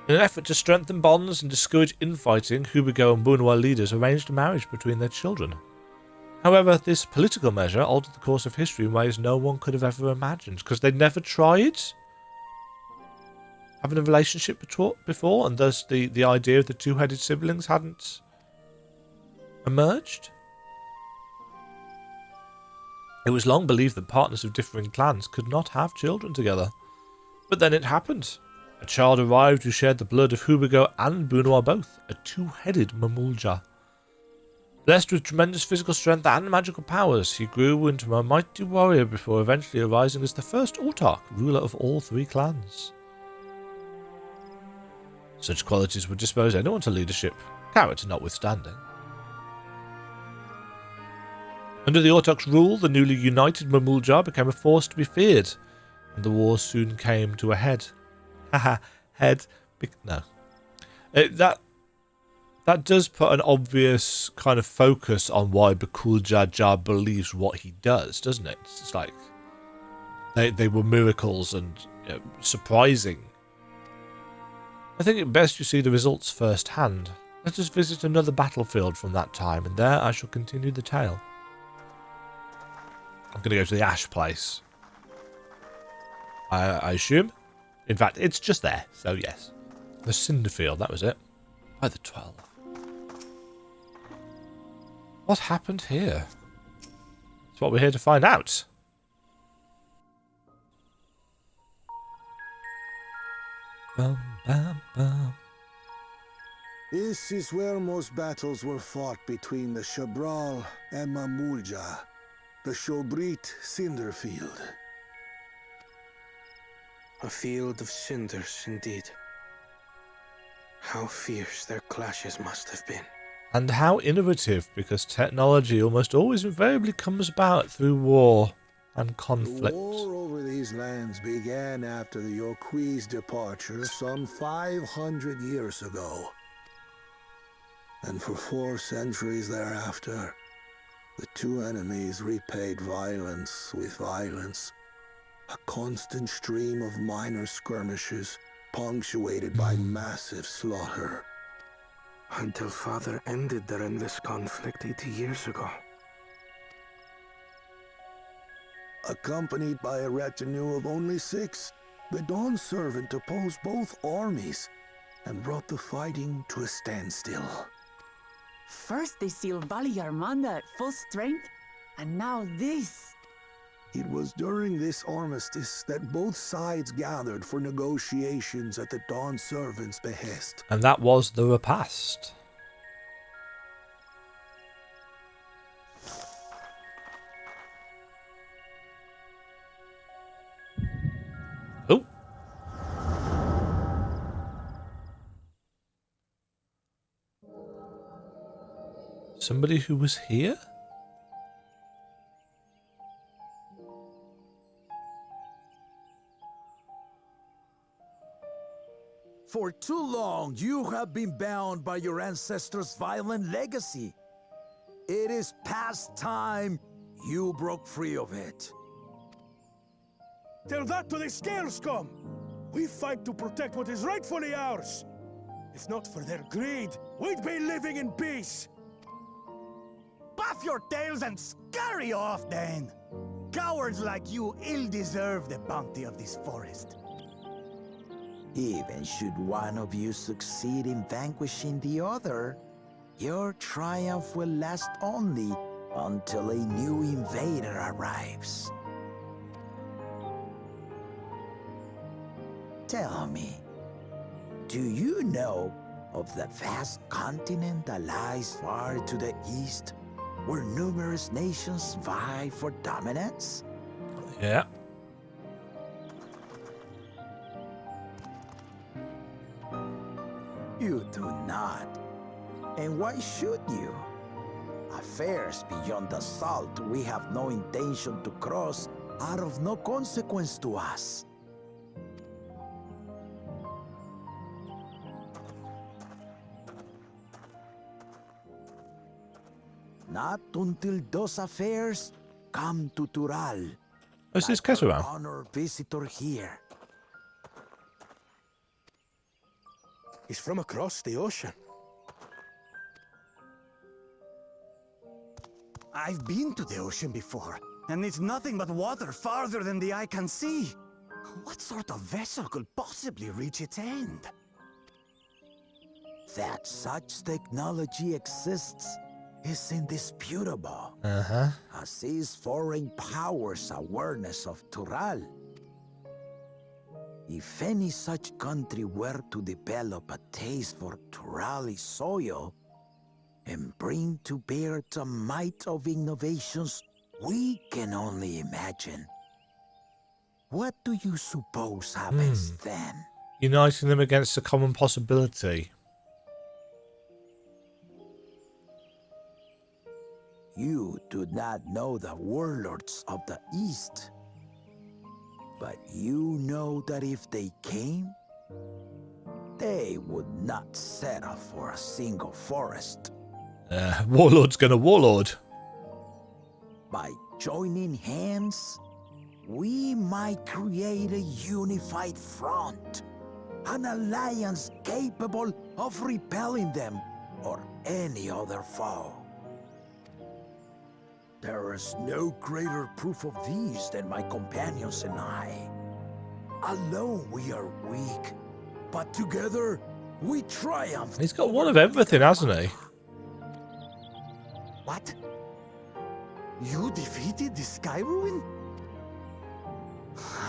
In an effort to strengthen bonds and discourage infighting, Hubigo and Bunwa leaders arranged a marriage between their children. However, this political measure altered the course of history in ways no one could have ever imagined, because they'd never tried having a relationship before, and thus the idea of the two-headed siblings hadn't emerged. It was long believed that partners of differing clans could not have children together. But then it happened. A child arrived who shared the blood of Hubigo and Bunwa both, a two-headed Mumulja. Blessed with tremendous physical strength and magical powers, he grew into a mighty warrior before eventually arising as the first autarch, ruler of all three clans. Such qualities would dispose anyone to leadership, character notwithstanding. Under the autarch's rule, the newly united Mumulja became a force to be feared, and the war soon came to a head. Haha, head. No. That does put an obvious kind of focus on why Bakul Jar believes what he does, doesn't it? It's like they were miracles and surprising. I think it best you see the results firsthand. Let us visit another battlefield from that time, and there I shall continue the tale. I'm going to go to the Ash place. I assume. In fact, it's just there, so yes. The Cinderfield, that was it. By the 12. What happened here? That's what we're here to find out. Bum, bum, bum. This is where most battles were fought between the Shabral and Mumulja, the Shobrit Cinderfield. A field of cinders, indeed. How fierce their clashes must have been. And how innovative, because technology almost always invariably comes about through war and conflict. The war over these lands began after the Yokui's departure some 500 years ago. And for 4 centuries thereafter, The two enemies repaid violence with violence. A constant stream of minor skirmishes, punctuated by massive slaughter. Until Father ended their endless conflict 80 years ago. Accompanied by a retinue of only 6, the Dawn Servant opposed both armies and brought the fighting to a standstill. First they sealed Valley Armanda at full strength, and now this. It was during this armistice that both sides gathered for negotiations at the Dawn Servant's behest. And that was the Repast. Oh. Somebody who was here? For too long, you have been bound by your ancestors' violent legacy. It is past time you broke free of it. Tell that to the Scale Scum! We fight to protect what is rightfully ours. If not for their greed, we'd be living in peace. Buff your tails and scurry off then! Cowards like you ill-deserve the bounty of this forest. Even should one of you succeed in vanquishing the other, your triumph will last only until a new invader arrives. Tell me, do you know of the vast continent that lies far to the east, where numerous nations vie for dominance? Yeah. You do not. And why should you? Affairs beyond the salt we have no intention to cross are of no consequence to us. Not until those affairs come to Tural. What's this like our Kesuran? honored visitor here. He's from across the ocean. I've been to the ocean before, and it's nothing but water farther than the eye can see. What sort of vessel could possibly reach its end? That such technology exists is indisputable. As is foreign powers' awareness of Tural. If any such country were to develop a taste for Turali soil and bring to bear the might of innovations we can only imagine, what do you suppose happens then? Uniting them against a common possibility. You do not know the warlords of the East. But you know that if they came, they would not settle for a single forest. Warlord's gonna warlord. By joining hands, we might create a unified front. An alliance capable of repelling them or any other foe. There is no greater proof of these than my companions and I. Alone we are weak, but together we triumph. He's got one of everything, hasn't he? What? You defeated the Sky Ruin?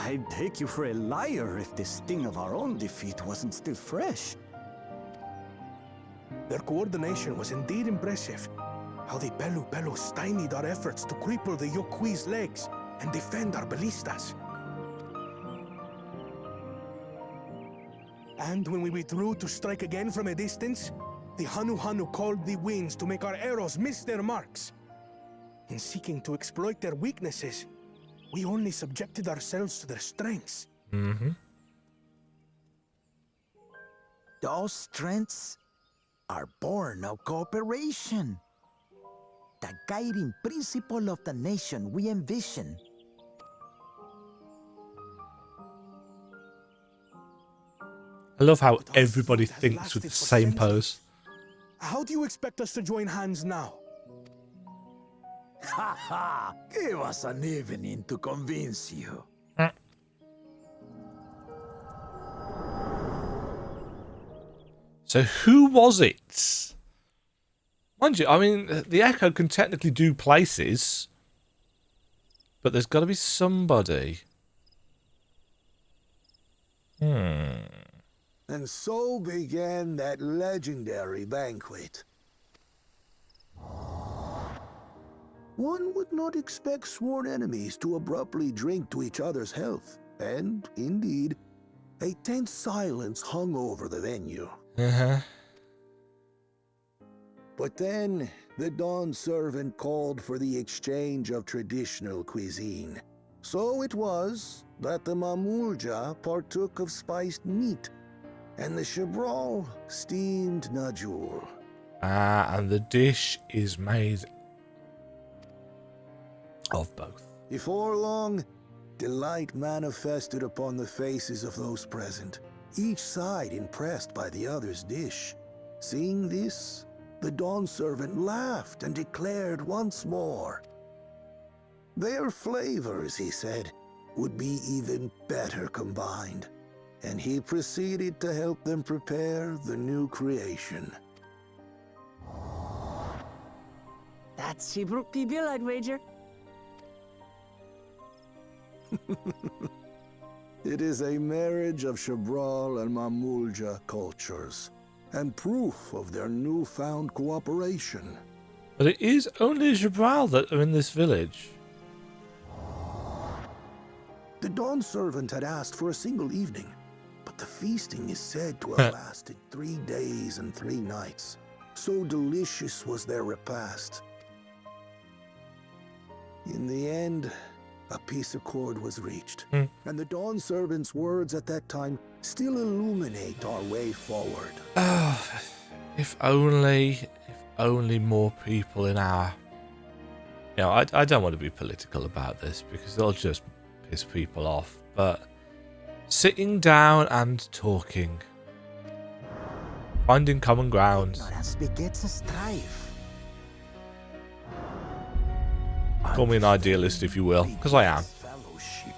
I'd take you for a liar if the sting of our own defeat wasn't still fresh. Their coordination was indeed impressive. How the Pelu stymied our efforts to cripple the Yokui's legs and defend our ballistas. And when we withdrew to strike again from a distance, the Hanu called the winds to make our arrows miss their marks. In seeking to exploit their weaknesses, we only subjected ourselves to their strengths. Those strengths are born of cooperation. the guiding principle of the nation we envision. I love how everybody thinks with the same pose. How do you expect us to join hands now? Ha ha! Give us an evening to convince you. So who was it? Mind you, I mean, the Echo can technically do places, but there's got to be somebody. And so began that legendary banquet. One would not expect sworn enemies to abruptly drink to each other's health, and, indeed, a tense silence hung over the venue. But then, the Dawn servant called for the exchange of traditional cuisine. So it was that the Mamulja partook of spiced meat, and the Chebral steamed Najul. Ah, and the dish is made of both. Before long, delight manifested upon the faces of those present, each side impressed by the other's dish. Seeing this, the Dawn servant laughed and declared once more, their flavors, he said, would be even better combined, and he proceeded to help them prepare the new creation. That's Shibruk Pibil, I'd wager. It is a marriage of Chebral and Mamulja cultures, and proof of their newfound cooperation. But it is only Chebral that are in this village. The Dawn servant had asked for a single evening, but the feasting is said to have lasted 3 days and 3 nights. So delicious was their repast. In the end, a peace accord was reached, and the Dawn servant's words at that time still illuminate our way forward. If only more people in our... You know, I don't want to be political about this because it'll just piss people off, but sitting down and talking, finding common ground. Ignorance begets a strife. Call me an idealist if you will, because I am. Fellowship.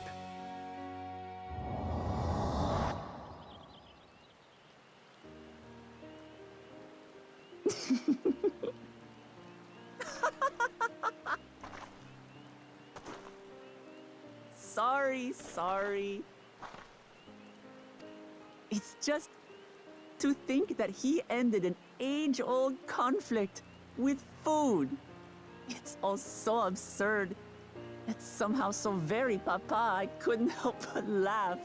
Sorry. It's just to think that he ended an age-old conflict with food. It's all so absurd. It's somehow so very papa, I couldn't help but laugh.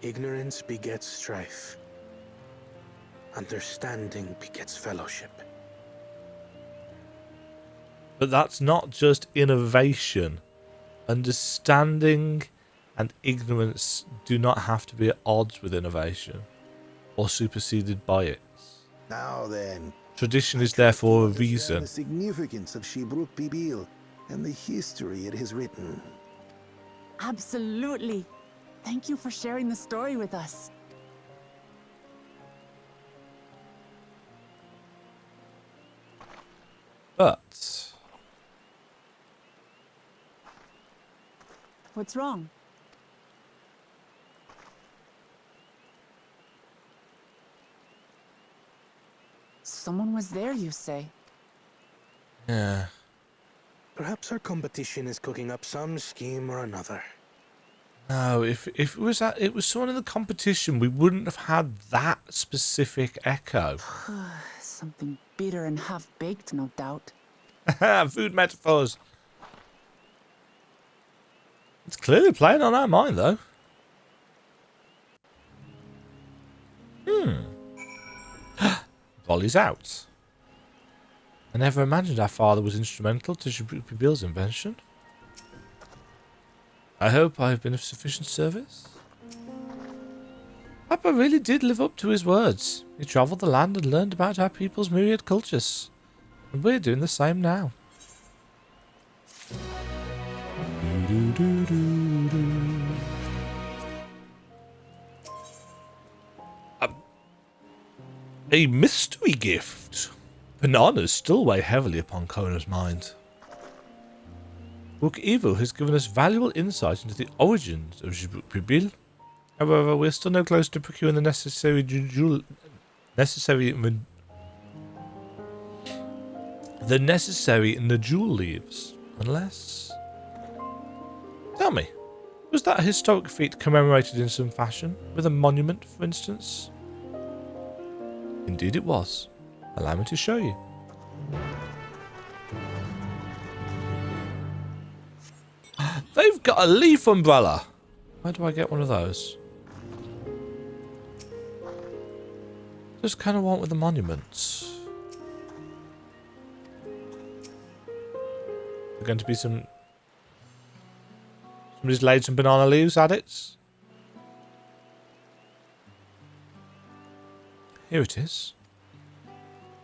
Ignorance begets strife. Understanding begets fellowship. But that's not just innovation. Understanding and ignorance do not have to be at odds with innovation or superseded by it. Now then, Tradition is therefore a reason. the significance of Shibruk Pibil and the history it has written. Absolutely. Thank you for sharing the story with us. But What's wrong? Someone was there, you say? yeah, Perhaps our competition is cooking up some scheme or another. no. If it was someone in the competition, we wouldn't have had that specific echo. Something bitter and half-baked, no doubt. Food metaphors. It's clearly playing on our mind, though. Volley's out. I never imagined our father was instrumental to Shibruk Pibil's invention. I hope I have been of sufficient service. Papa really did live up to his words. He travelled the land and learned about our people's myriad cultures. And we're doing the same now. A mystery gift. Bananas still weigh heavily upon Kona's mind. WUKLAMAAAAT has given us valuable insight into the origins of Jibril. However, we're still no closer to procuring the necessary Najul leaves. Unless... Tell me, was that a historic feat commemorated in some fashion? With a monument, for instance? Indeed it was. Allow me to show you. They've got a leaf umbrella! Where do I get one of those? Just kind of want with the monuments. There's going to be some... Somebody's laid some banana leaves at it. Here it is.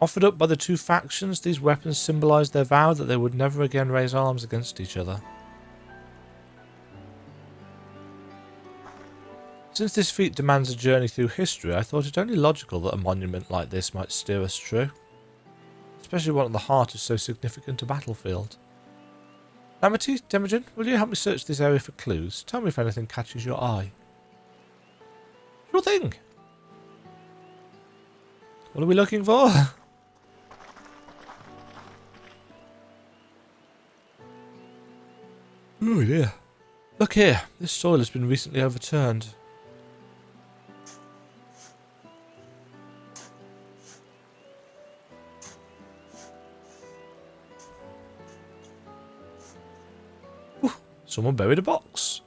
Offered up by the two factions, these weapons symbolise their vow that they would never again raise arms against each other. Since this feat demands a journey through history, I thought it only logical that a monument like this might steer us true. Especially one at the heart of so significant a battlefield. Demajen, will you help me search this area for clues? Tell me if anything catches your eye. Sure thing. What are we looking for? Oh dear. Look here, this soil has been recently overturned. Ooh, someone buried a box.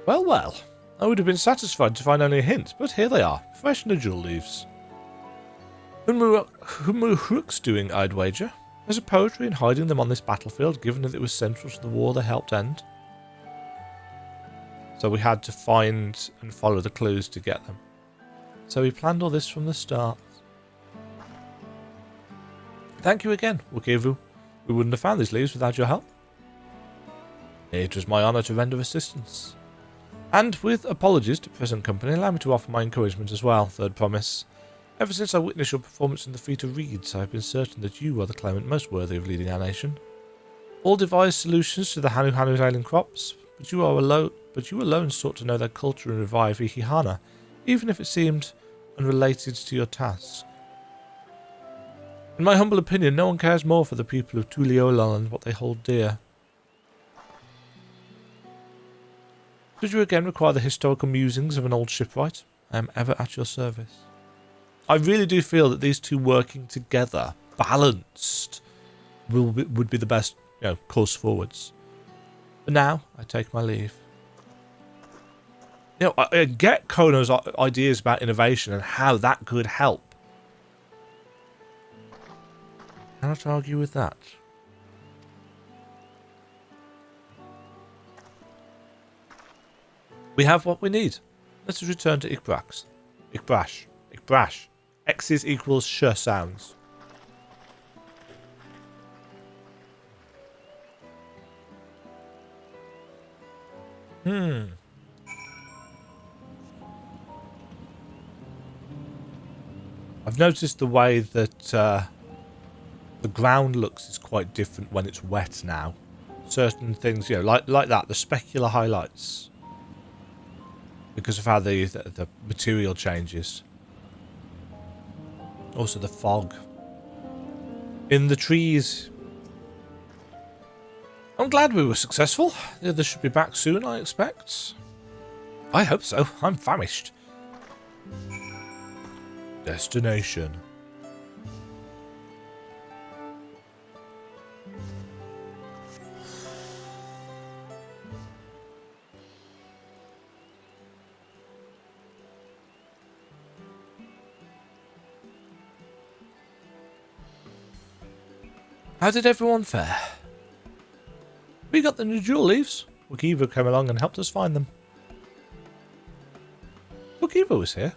Well, well, I would have been satisfied to find only a hint, but here they are, fresh Najul leaves. Humuruk's doing, I'd wager. There's a poetry in hiding them on this battlefield, given that it was central to the war they helped end. So we had to find and follow the clues to get them. So we planned all this from the start. Thank you again, WUKLAMAAAAT. We wouldn't have found these leaves without your help. It was my honour to render assistance. And with apologies to present company, allow me to offer my encouragement as well, third promise. Ever since I witnessed your performance in the feat of reeds, I have been certain that you are the claimant most worthy of leading our nation. All devised solutions to the Hanu alien crops, but you alone sought to know their culture and revive Ikihana, even if it seemed unrelated to your task. In my humble opinion, no one cares more for the people of Tuliyola and what they hold dear. Should you again require the historical musings of an old shipwright, I am ever at your service. I really do feel that these two working together, balanced, would be the best, course forwards. But now, I take my leave. I get Kono's ideas about innovation and how that could help. Cannot argue with that. We have what we need. Let us return to Ikbrash. Ikbrash. X's equals sh sounds. I've noticed the way that the ground looks is quite different when it's wet now. Certain things, like that, the specular highlights. Because of how the material changes. Also the fog. In the trees. I'm glad we were successful. The others should be back soon, I expect. I hope so. I'm famished. Destination. How did everyone fare? We got the new jewel leaves. WUKLAMAAAAT came along and helped us find them. WUKLAMAAAAT was here.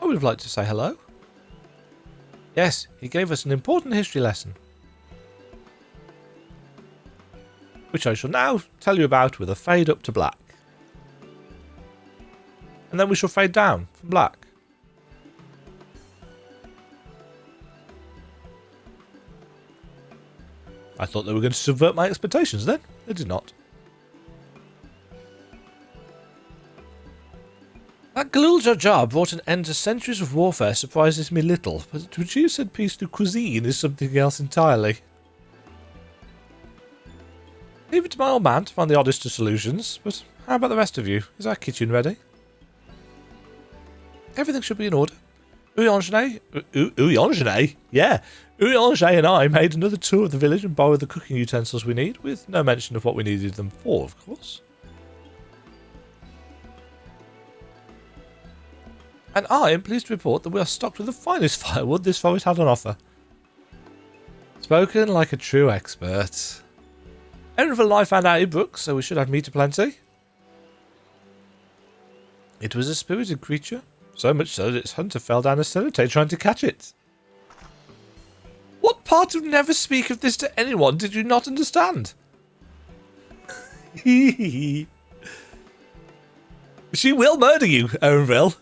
I would have liked to say hello. Yes, he gave us an important history lesson, which I shall now tell you about with a fade up to black. And then we shall fade down from black. I thought they were going to subvert my expectations then. They did not. That Galul Jar Jar brought an end to centuries of warfare surprises me little, but to achieve said peace through cuisine is something else entirely. Leave it to my old man to find the oddest of solutions, but how about the rest of you? Is our kitchen ready? Everything should be in order. Uyangene? Yeah. Uyangene and I made another tour of the village and borrowed the cooking utensils we need, with no mention of what we needed them for, of course. And I am pleased to report that we are stocked with the finest firewood this forest had on offer. Spoken like a true expert. End of a life and our books, so we should have meat aplenty. It was a spirited creature, so much so that its hunter fell down a cellotape trying to catch it. What part of never speak of this to anyone did you not understand? She will murder you, Owenville.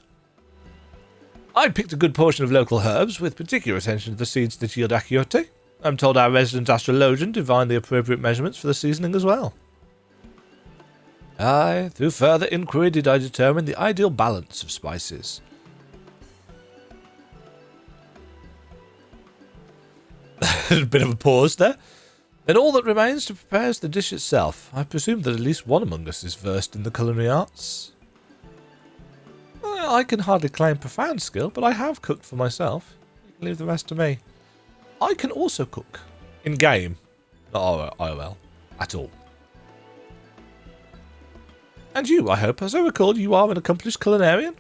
I picked a good portion of local herbs, with particular attention to the seeds that yield accurately. I'm told our resident astrologian divined the appropriate measurements for the seasoning as well. Aye, through further inquiry did I determine the ideal balance of spices. A bit of a pause there. Then all that remains to prepare is the dish itself. I presume that at least one among us is versed in the culinary arts. Well, I can hardly claim profound skill, but I have cooked for myself. You can leave the rest to me. I can also cook. In game. Not IRL. At all. And you, I hope. As I recall, you are an accomplished culinarian?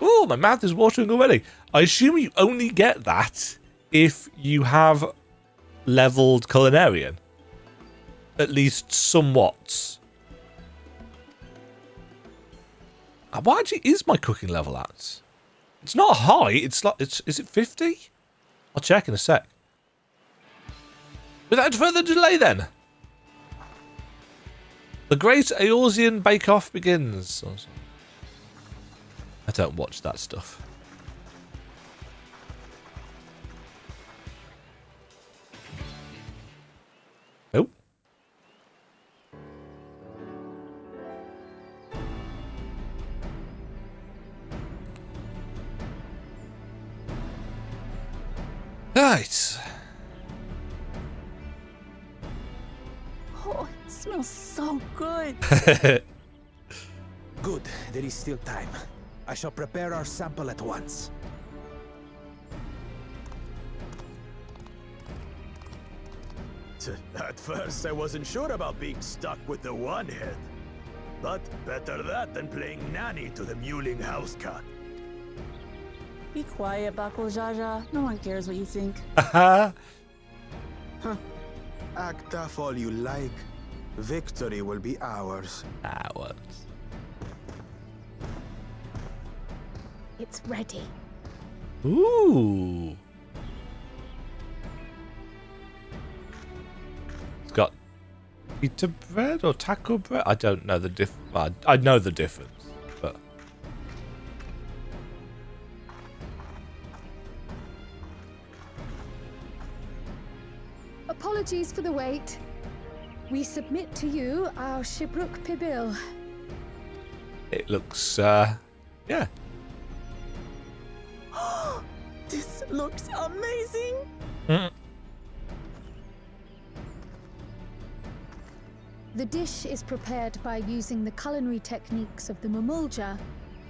Oh, my mouth is watering already. I assume you only get that if you have leveled culinarian. At least somewhat. What actually is my cooking level at? It's not high. It's like is it 50? I'll check in a sec. Without further delay, then, the Great Eorzean Bake Off begins. I don't watch that stuff. Nope. Right. Oh, it smells so good. Good, there is still time. I shall prepare our sample at once. At first, I wasn't sure about being stuck with the one head. But better that than playing nanny to the mewling house cat. Be quiet, Buckle Jaja. No one cares what you think. Huh. Act tough all you like. Victory will be ours. Ours. It's ready. Ooh. It's got pita bread or taco bread. I don't know the I know the difference, but Apologies for the wait. We submit to you our Shibruk Pibil. it looks yeah. This looks amazing. The dish is prepared by using the culinary techniques of the Mamulja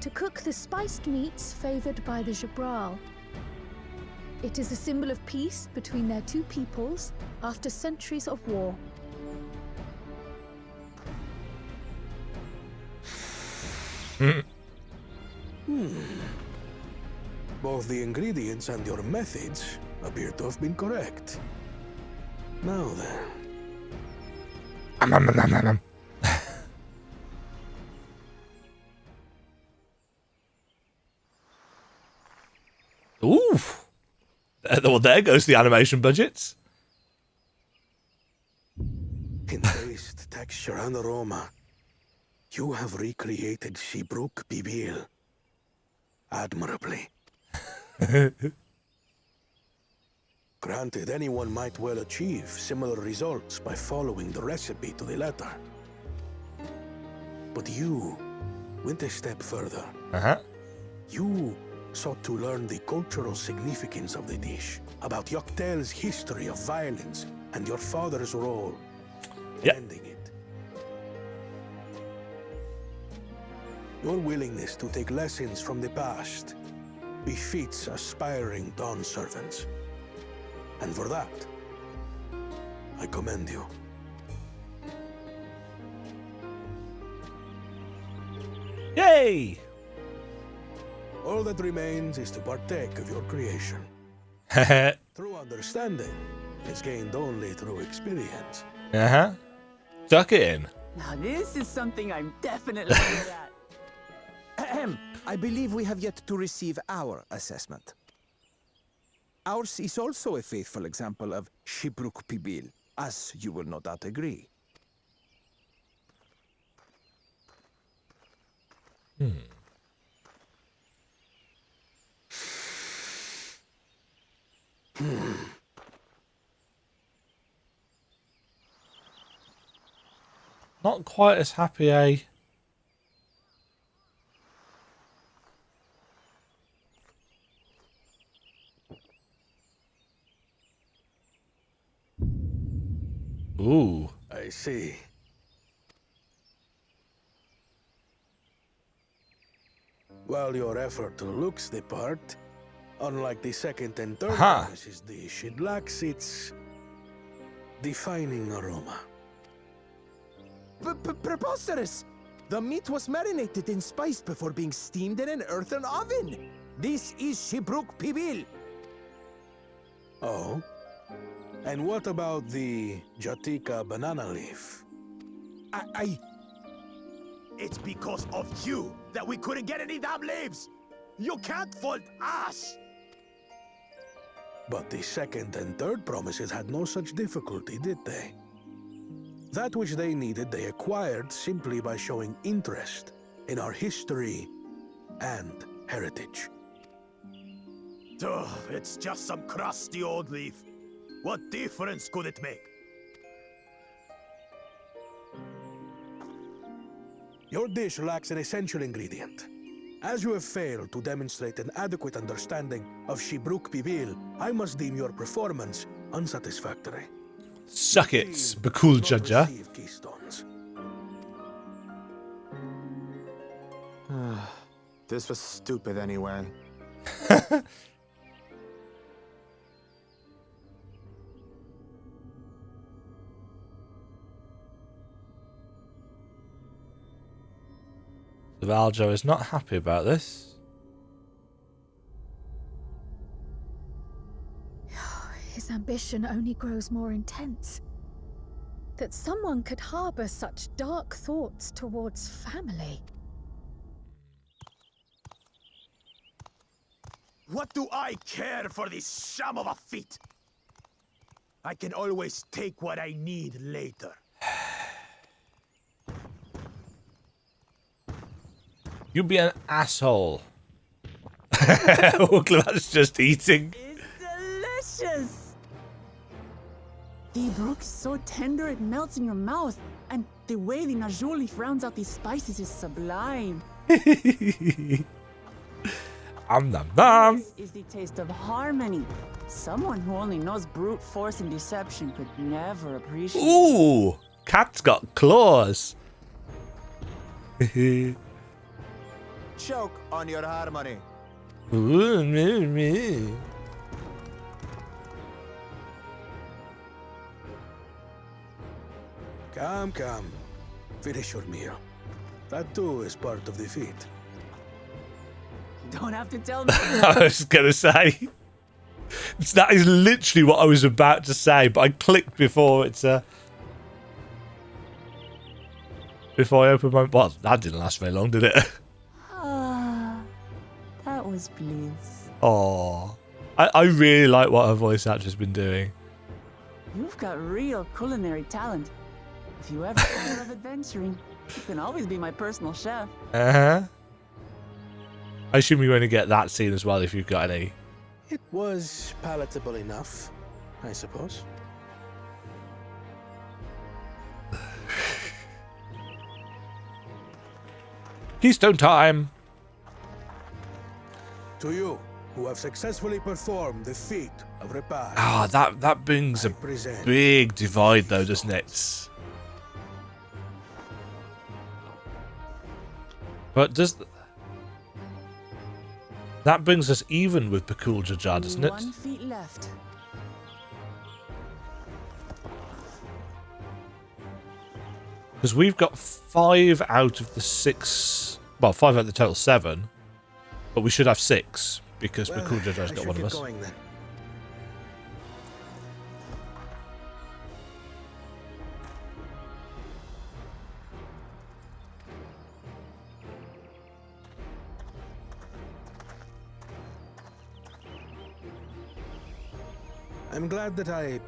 to cook the spiced meats favored by the Jabral. It is a symbol of peace between their two peoples after centuries of war. Both the ingredients and your methods appear to have been correct. Now then. Ooh. Well, there goes the animation budgets. In taste, texture, and aroma, you have recreated Shibruk Bibil admirably. Granted, anyone might well achieve similar results by following the recipe to the letter. But you went a step further. You sought to learn the cultural significance of the dish, about Yak T'el's history of violence, and your father's role in ending it. Your willingness to take lessons from the past befits aspiring Dawn servants. And for that, I commend you. Yay! All that remains is to partake of your creation. True understanding is gained only through experience. Tuck it in. Now this is something I'm definitely good at. I believe we have yet to receive our assessment. Ours is also a faithful example of Shibruk Bibil, as you will no doubt agree. Not quite as happy, eh? Ooh. I see. While your effort looks the part, unlike the second and third promises dish, it lacks its defining aroma. Preposterous! The meat was marinated and spiced before being steamed in an earthen oven. This is Shibruk Bibil. Oh? And what about the Jatika banana leaf? It's because of you that we couldn't get any damn leaves! You can't fault us! But the second and third promises had no such difficulty, did they? That which they needed, they acquired simply by showing interest in our history and heritage. Ugh, it's just some crusty old leaf. What difference could it make? Your dish lacks an essential ingredient. As you have failed to demonstrate an adequate understanding of Shibruk Bibil, I must deem your performance unsatisfactory. Suck it, Bakul Judger. This was stupid anyway. Valjo is not happy about this. His ambition only grows more intense. That someone could harbor such dark thoughts towards family. What do I care for this sham of a feat? I can always take what I need later. You be an asshole. WUKLAMAAAT's just eating. It's delicious! The brook is so tender it melts in your mouth, and the way the najul leaf rounds out these spices is sublime. This is the taste of harmony. Someone who only knows brute force and deception could never appreciate. Ooh, cat's got claws. Choke on your harmony. Ooh, me. Come. Finish your meal. That too is part of the feat. Don't have to tell me. I was gonna say. That is literally what I was about to say, but I clicked before it's before I opened my... Well, that didn't last very long, did it? Ah, that was bliss. Oh, I really like what her voice actress has been doing. You've got real culinary talent. If you ever think of adventuring, you can always be my personal chef. Uh-huh. I assume you only get that scene as well if you've got any. It was palatable enough, I suppose. Keystone time! To you, who have successfully performed the feat of Repast. Ah, that brings a present big divide though, doesn't it? But does... That brings us even with Bakul Jajar, doesn't it? 1 feet left. Because we've got 5 out of the 6... Well, 5 out of the total 7. But we should have 6. Because Bakul Jajar's got one of us. Going, then. I'm glad that I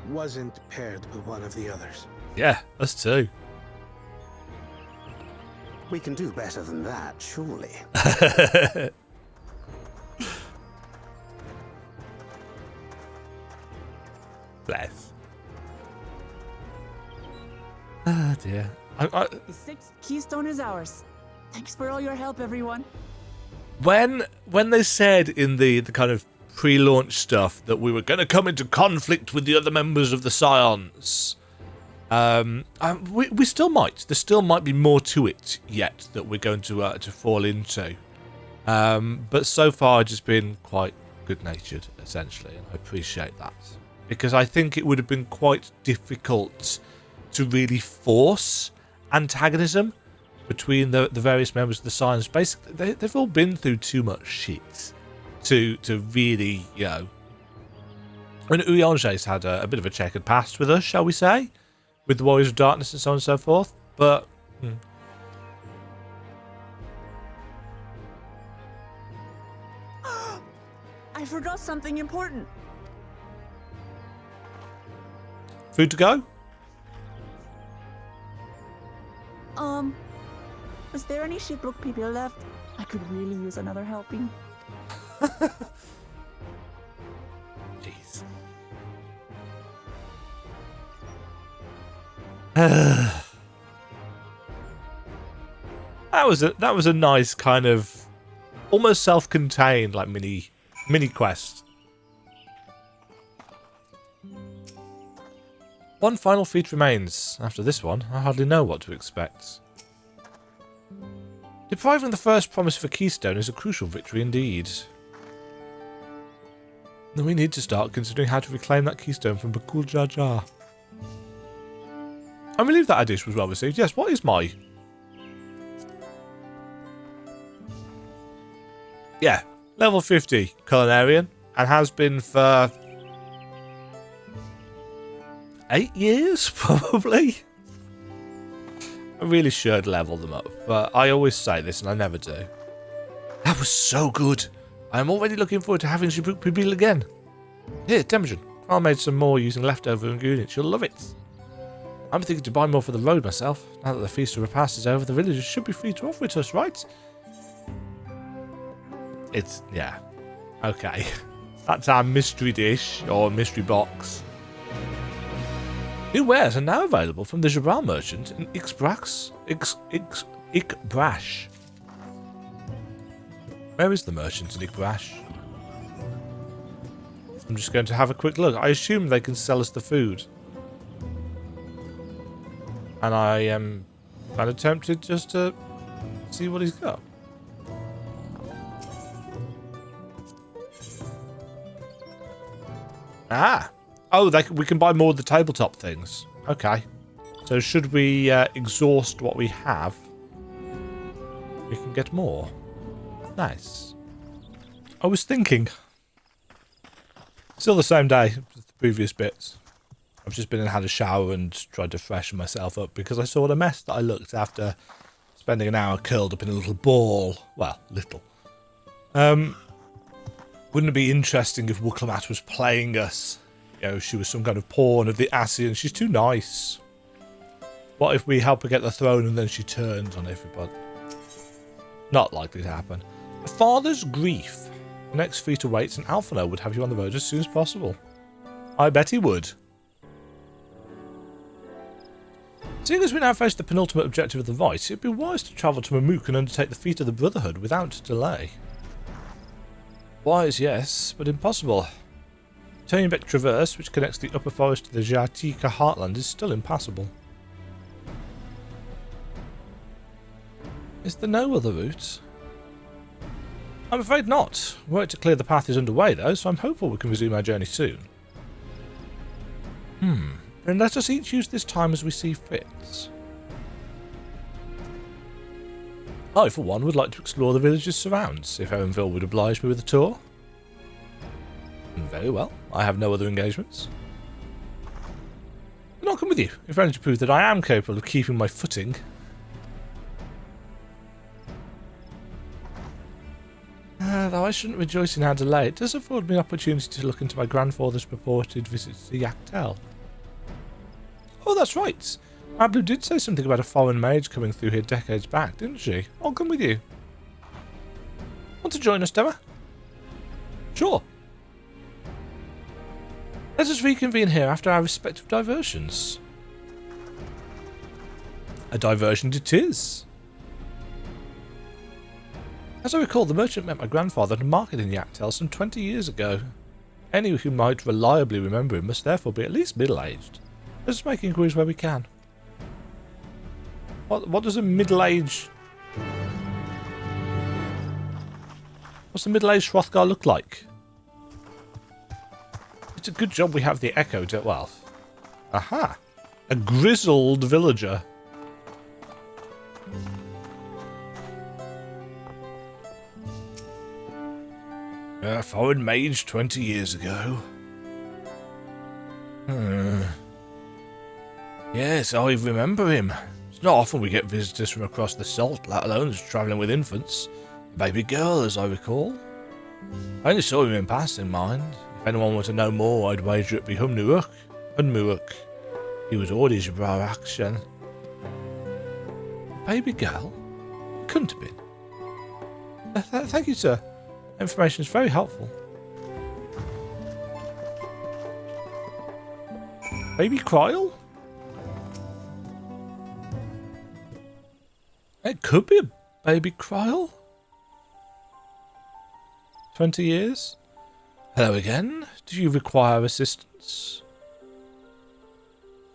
wasn't paired with one of the others. Yeah, us too. We can do better than that, surely. Bless. Ah, dear. The 6th keystone is ours. Thanks for all your help, everyone. When they said in the kind of pre-launch stuff that we were going to come into conflict with the other members of the Scions, we still might. There still might be more to it yet that we're going to fall into. But so far, I've just been quite good-natured, essentially, and I appreciate that. Because I think it would have been quite difficult to really force antagonism between the various members of the Scions. Basically, they've all been through too much shit to really, you know... And Uyange's had a bit of a checkered past with us, shall we say? With the Warriors of Darkness and so on and so forth. But... I forgot something important. Food to go? Was there any shipwreck people left? I could really use another helping. Jeez. That was a nice kind of almost self-contained like mini quest. One final feat remains. After this one, I hardly know what to expect. Depriving the first promise of a keystone is a crucial victory indeed. We need to start considering how to reclaim that keystone from Bakul Jajar. I believe that addition was well received. Yes, what is my... Yeah, level 50 Culinarian, and has been for 8 years, probably. I really should level them up, but I always say this and I never do. That was so good. I am already looking forward to having Shibruk Pibil again. Here, Demajen. I made some more using leftover ingredients. You'll love it. I'm thinking to buy more for the road myself. Now that the Feast of Repast is over, the villagers should be free to offer it to us, right? It's... yeah. Okay. That's our mystery dish, or mystery box. New wares are now available from the Jabral merchant in Ikbrash. Where is the merchant in Ikbrash? I'm just going to have a quick look. I assume they can sell us the food. And I am kind of tempted just to see what he's got. Ah! Oh, we can buy more of the tabletop things. Okay. So should we exhaust what we have, we can get more. Nice. I was thinking. Still the same day as the previous bits. I've just been and had a shower and tried to freshen myself up because I saw what a mess that I looked after spending an hour curled up in a little ball. Well, little. Wouldn't it be interesting if WUKLAMAAAT was playing us? You know, she was some kind of pawn of the Ascian. She's too nice. What if we help her get the throne and then she turns on everybody? Not likely to happen. A father's grief. The next feat awaits, and Alphino would have you on the road as soon as possible. I bet he would. Seeing as we now face the penultimate objective of the Vice, it'd be wise to travel to Mamook and undertake the feat of the Brotherhood without delay. Wise, yes, but impossible. Turnbeck Traverse, which connects the upper forest to the Jatika heartland, is still impassable. Is there no other route? I'm afraid not. Work to clear the path is underway though, so I'm hopeful we can resume our journey soon. Then let us each use this time as we see fit. I, for one, would like to explore the village's surrounds, if Erenville would oblige me with a tour. Very well, I have no other engagements. Then I'll come with you, if only to prove that I am capable of keeping my footing. Though I shouldn't rejoice in our delay, it does afford me an opportunity to look into my grandfather's purported visit to Yak T'el. Oh, that's right. Ablu did say something about a foreign mage coming through here decades back, didn't she? I'll come with you. Want to join us, Dema? Sure. Let us reconvene here after our respective diversions. A diversion it is. As I recall, the merchant met my grandfather at a market in Yak T'el some 20 years ago. Any who might reliably remember him must therefore be at least middle-aged. Let us make inquiries where we can. What does a middle-aged... What's a middle-aged Hrothgar look like? It's a good job we have the Echo to... Well... Aha! A grizzled villager. A foreign mage 20 years ago. Yes, I remember him. It's not often we get visitors from across the salt, let alone as travelling with infants. A baby girl, as I recall. I only saw him in passing, mind. If anyone were to know more, I'd wager it be Humnuruk. He was already Jabrar action. A baby girl? It couldn't have been. Thank you, sir. Information is very helpful. Baby Kryl? It could be a baby Kryl. 20 years? Hello again. Do you require assistance?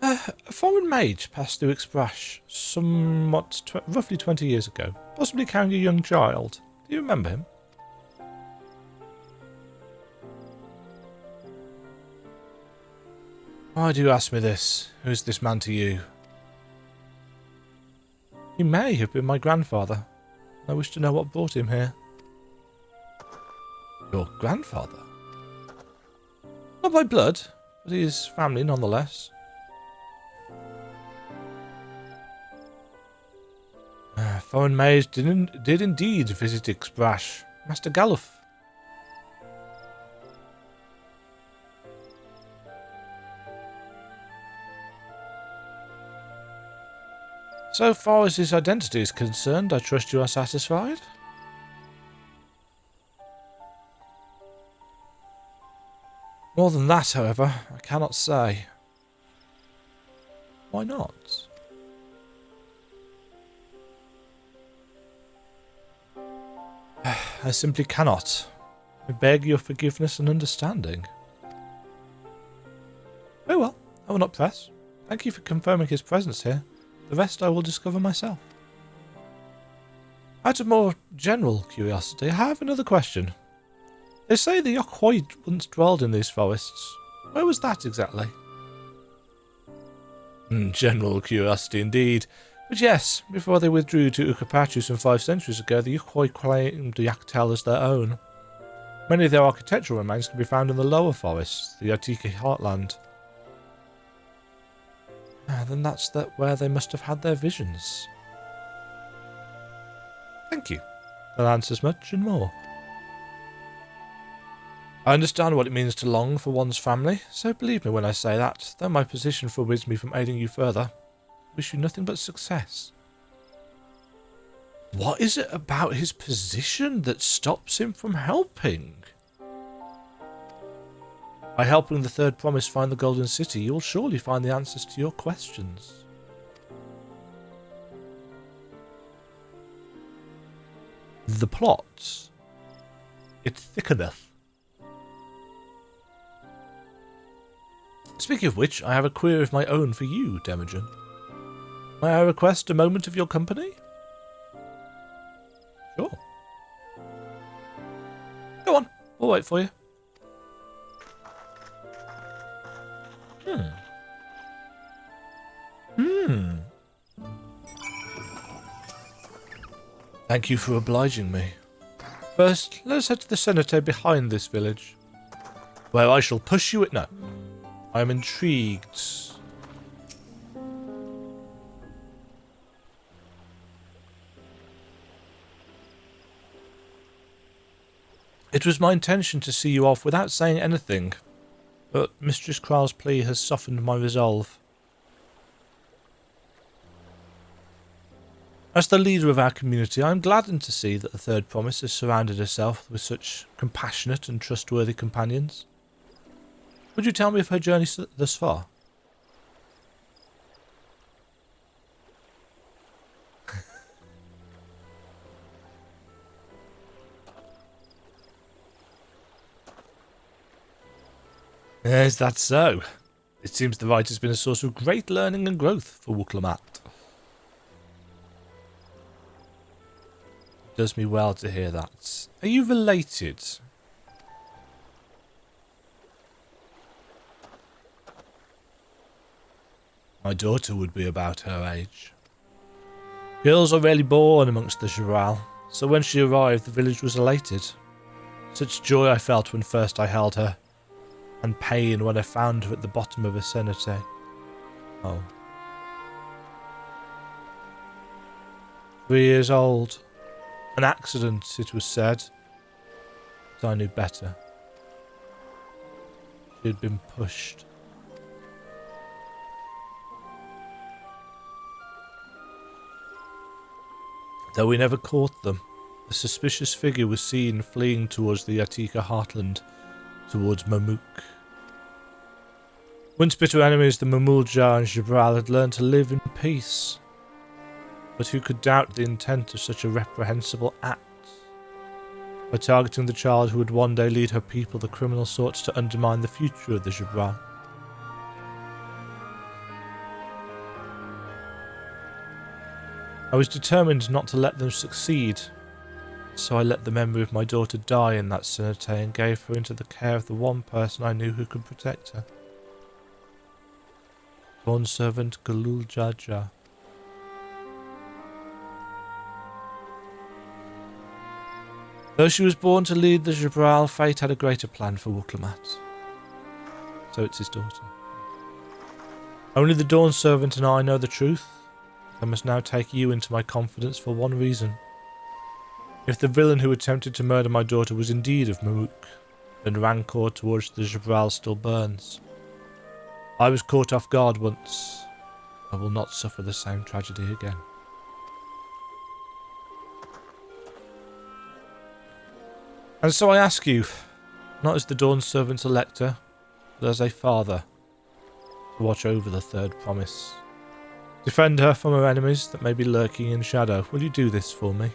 A foreign mage passed through Exbrash roughly 20 years ago, possibly carrying a young child. Do you remember him? Why do you ask me this? Who is this man to you? He may have been my grandfather. I wish to know what brought him here. Your grandfather? Not by blood, but he is family nonetheless. Foreign mage did indeed visit Exbrash. Master Galuf. So far as his identity is concerned, I trust you are satisfied? More than that, however, I cannot say. Why not? I simply cannot. I beg your forgiveness and understanding. Very well, I will not press. Thank you for confirming his presence here. The rest I will discover myself. Out of more general curiosity, I have another question. They say the WUKLAMAAAAT once dwelled in these forests. Where was that exactly? General curiosity indeed. But yes, before they withdrew to Ukapatu some 5 centuries ago, the WUKLAMAAAAT claimed Yak T'el as their own. Many of their architectural remains can be found in the lower forests, the Yatiki heartland. Then that's where they must have had their visions. Thank you. That answers much and more. I understand what it means to long for one's family, so believe me when I say that, though my position forbids me from aiding you further. I wish you nothing but success. What is it about his position that stops him from helping? By helping the Third Promise find the Golden City, you'll surely find the answers to your questions. The plot. It's thick enough. Speaking of which, I have a query of my own for you, Demajen. May I request a moment of your company? Sure. Go on, we'll wait for you. Thank you for obliging me. First, let us head to the cenote behind this village, where I shall push you no. I am intrigued. It was my intention to see you off without saying anything, but Mistress Kral's plea has softened my resolve. As the leader of our community, I am gladdened to see that the Third Promise has surrounded herself with such compassionate and trustworthy companions. Would you tell me of her journey thus far? Is that so? It seems the rite has been a source of great learning and growth for WUKLAMAAAT. It does me well to hear that. Are you related? My daughter would be about her age. Girls are rarely born amongst the Jabral, so when she arrived the village was elated. Such joy I felt when first I held her, and pain when I found her at the bottom of a cenote. Oh. 3 years old. An accident, it was said. But I knew better. She had been pushed. Though we never caught them, a suspicious figure was seen fleeing towards the Yatika heartland, towards Mamuk. Once bitter enemies, the Mamulja and Jabral had learned to live in peace. But who could doubt the intent of such a reprehensible act? By targeting the child who would one day lead her people, the criminal sought to undermine the future of the Jabral. I was determined not to let them succeed, so I let the memory of my daughter die in that cenote and gave her into the care of the one person I knew who could protect her. Born servant Galul Jaja. Though she was born to lead the Jabral, fate had a greater plan for WUKLAMAAAT. So it's his daughter. Only the Dawn Servant and I know the truth. I must now take you into my confidence for one reason. If the villain who attempted to murder my daughter was indeed of Mamuk, then rancor towards the Jabral still burns. I was caught off guard once. I will not suffer the same tragedy again. And so I ask you, not as the Dawn Servant's elector, but as a father, to watch over the Third Promise. Defend her from her enemies that may be lurking in shadow. Will you do this for me?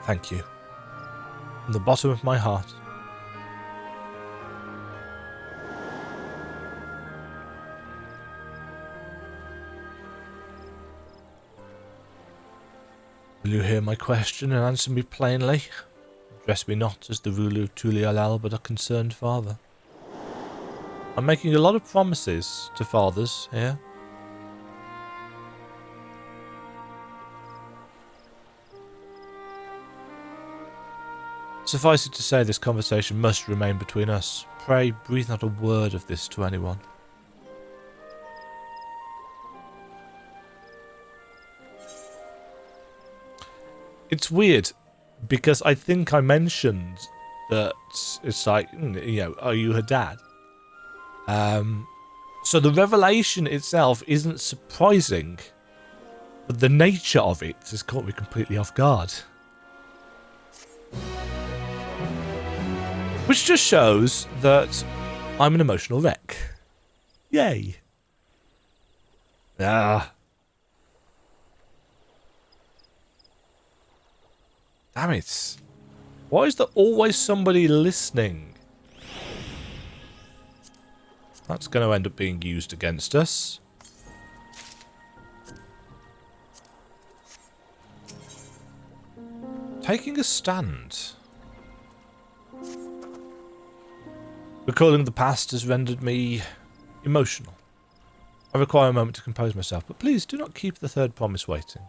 Thank you. From the bottom of my heart. Will you hear my question and answer me plainly? Address me not as the ruler of Tulialal, but a concerned father. I'm making a lot of promises to fathers here. Suffice it to say, this conversation must remain between us. Pray, breathe not a word of this to anyone. It's weird, because I think I mentioned that it's like, you know, are you her dad? So the revelation itself isn't surprising, but the nature of it has caught me completely off guard. Which just shows that I'm an emotional wreck. Yay. Ah. Damn it. Why is there always somebody listening? That's going to end up being used against us. Taking a stand. Recalling the past has rendered me emotional. I require a moment to compose myself, but please do not keep the third promise waiting.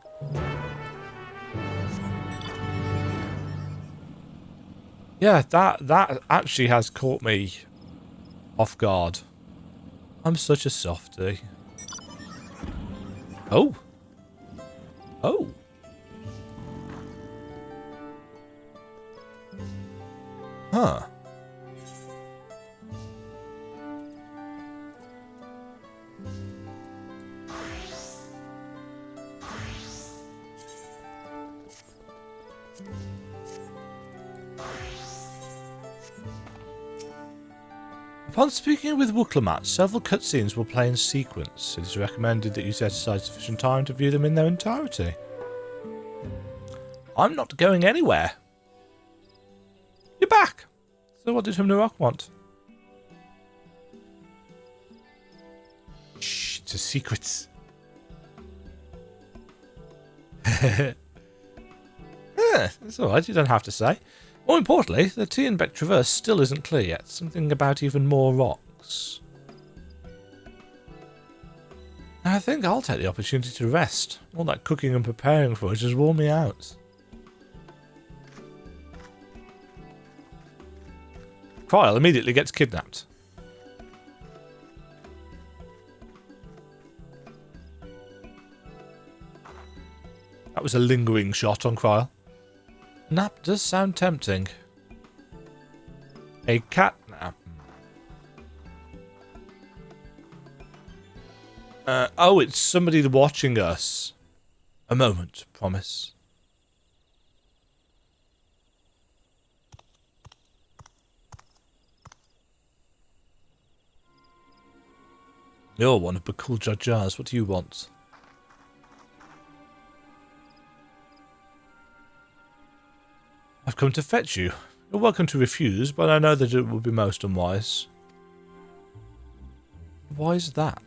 Yeah, that actually has caught me off guard. I'm such a softie. Oh. Oh. Huh. Upon speaking with WUKLAMAAAT, several cutscenes will play in sequence. It is recommended that you set aside sufficient time to view them in their entirety. I'm not going anywhere. You're back. So what did Humnarok want? Shh, it's a secret. Yeah, it's alright, you don't have to say. More importantly, the Tianbeck Traverse still isn't clear yet. Something about even more rocks. I think I'll take the opportunity to rest. All that cooking and preparing for it has worn me out. Kryl immediately gets kidnapped. That was a lingering shot on Kryl. Nap does sound tempting. A cat nap. Oh, it's somebody watching us. A moment, promise. You're one of Bakul Jajars. What do you want? I've come to fetch you. You're welcome to refuse, but I know that it would be most unwise. Why is that?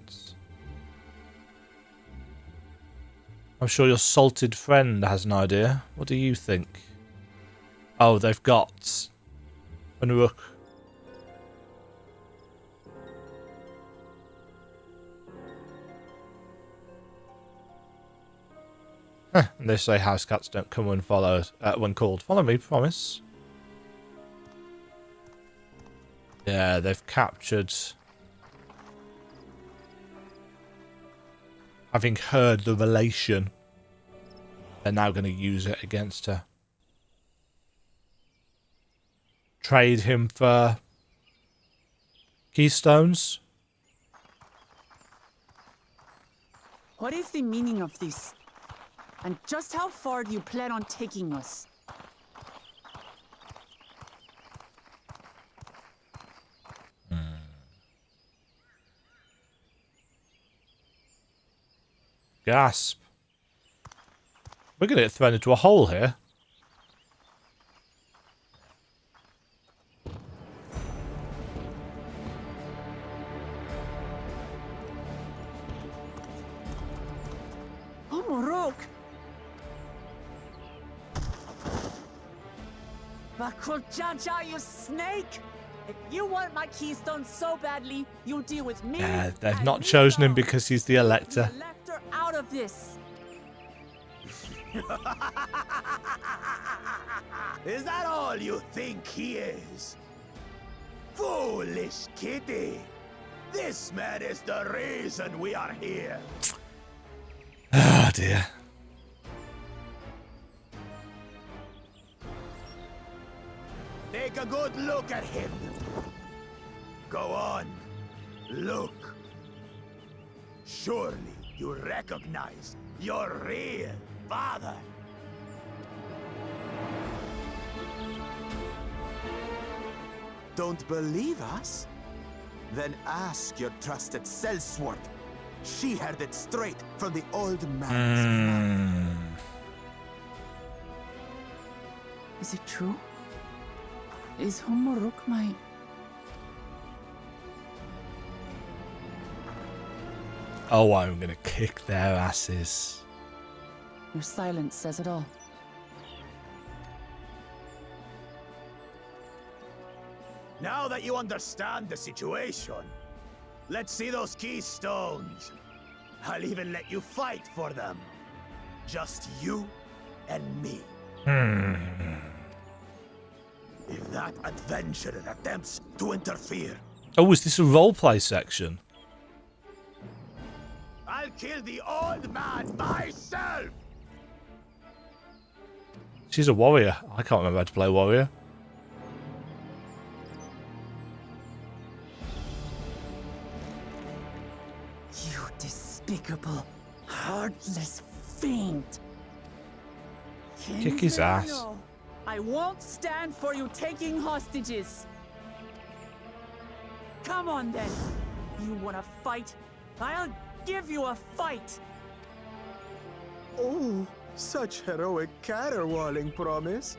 I'm sure your salted friend has an idea. What do you think? Oh, they've got a rook. Huh, and they say house cats don't come when followed when called. Follow me, promise. Yeah, they've captured. Having heard the relation, they're now going to use it against her. Trade him for keystones. What is the meaning of this? And just how far do you plan on taking us? Gasp. We're going to get thrown into a hole here. Oh, Morok! Bakul Jaja, you snake! If you want my keystone so badly, you'll deal with me. Yeah, they've not chosen him because he's the Elector. Elector out of this. Is that all you think he is? Foolish kitty! This man is the reason we are here. Ah, dear. Take a good look at him. Go on, look. Surely you recognize your real father. Don't believe us? Then ask your trusted sellsword. She heard it straight from the old man's mouth. Is it true? Is Homoruk my... Oh, I'm gonna kick their asses. Your silence says it all. Now that you understand the situation, let's see those keystones. I'll even let you fight for them. Just you and me. If that adventurer attempts to interfere... Oh, is this a roleplay section? I'll kill the old man myself! She's a warrior. I can't remember how to play warrior. You despicable, heartless fiend! Kick his ass. I won't stand for you taking hostages. Come on then. You want to fight? I'll give you a fight. Oh, such heroic caterwauling promise.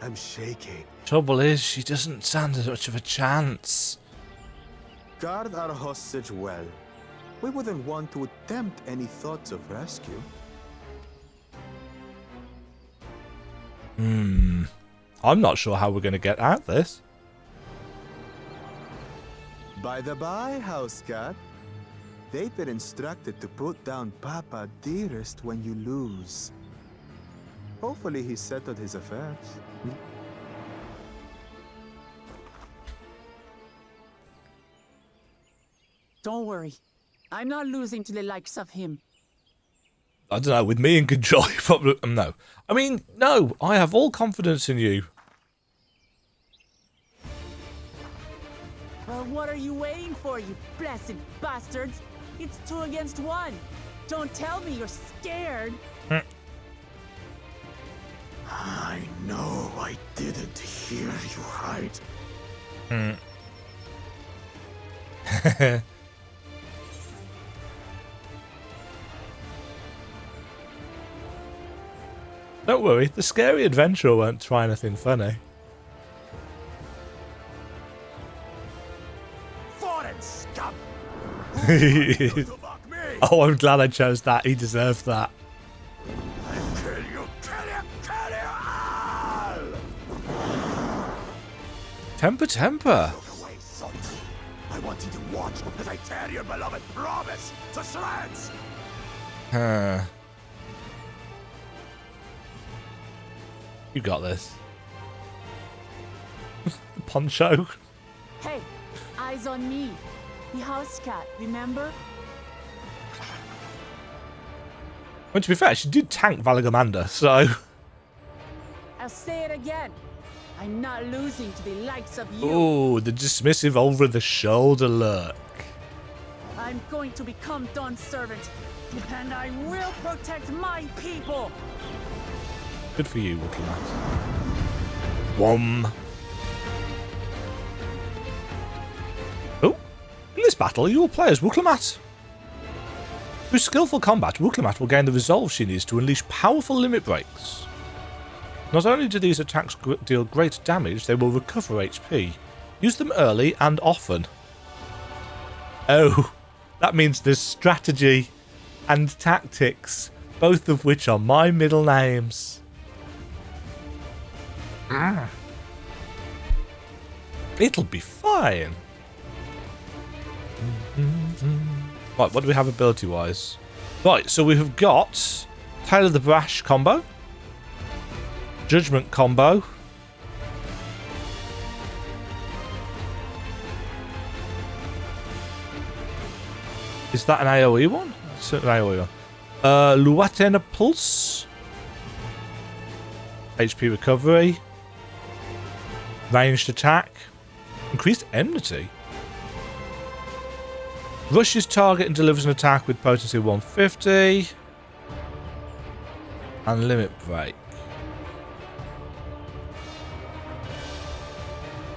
I'm shaking. Trouble is, she doesn't stand as much of a chance. Guard our hostage well. We wouldn't want to attempt any thoughts of rescue. I'm not sure how we're going to get out this. By the by, house cat. They've been instructed to put down Papa dearest when you lose. Hopefully he settled his affairs. Don't worry. I'm not losing to the likes of him. I don't know, with me in control, probably, no. I mean, no, I have all confidence in you. Well, what are you waiting for, you blessed bastards? It's 2 against 1. Don't tell me you're scared. I know I didn't hear you right. Don't worry, the scary adventurer won't try anything funny. Foreign scum! Oh, I'm glad I chose that. He deserved that. Kill you, kill you all! Temper, temper. Look away, son. I want you to watch as I tear your beloved promise to shreds! You got this. Poncho. Hey, eyes on me. The house cat, remember? Well, to be fair, she did tank Valagamandah, so... I'll say it again. I'm not losing to the likes of you. Ooh, the dismissive over-the-shoulder look. I'm going to become Dawn's servant, and I will protect my people. Good for you, WUKLAMAAAT. Whom. Oh, in this battle, you will play as WUKLAMAAAT. Through skillful combat, WUKLAMAAAT will gain the resolve she needs to unleash powerful limit breaks. Not only do these attacks deal great damage, they will recover HP. Use them early and often. Oh, that means there's strategy and tactics, both of which are my middle names. It'll be fine. Right, what do we have ability-wise? Right, so we have got Tale of the Brash combo. Judgment combo. Is that an AoE one? It's an AoE one. Luatena Pulse. HP recovery. Ranged attack. Increased enmity. Rushes target and delivers an attack with potency 150. And limit break.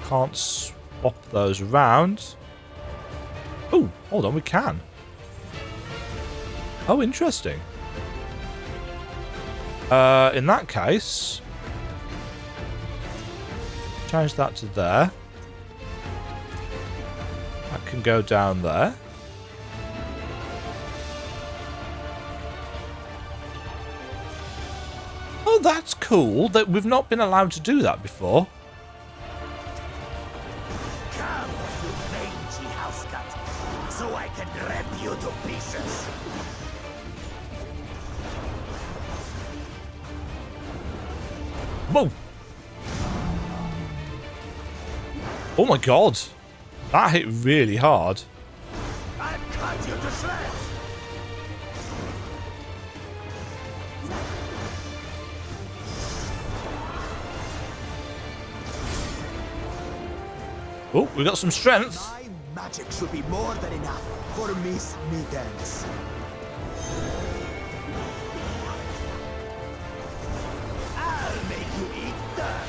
Can't swap those around. Oh, hold on, we can. Oh, interesting. In that case, change that to there. That can go down there. Oh, that's cool. That we've not been allowed to do that before. Come, you mangy house cat, so I can rip you to pieces. Whoa! Oh my god! That hit really hard. I'll cut you to shreds. Oh, we got some strength. My magic should be more than enough for Miss Mittens. I'll make you eat dirt.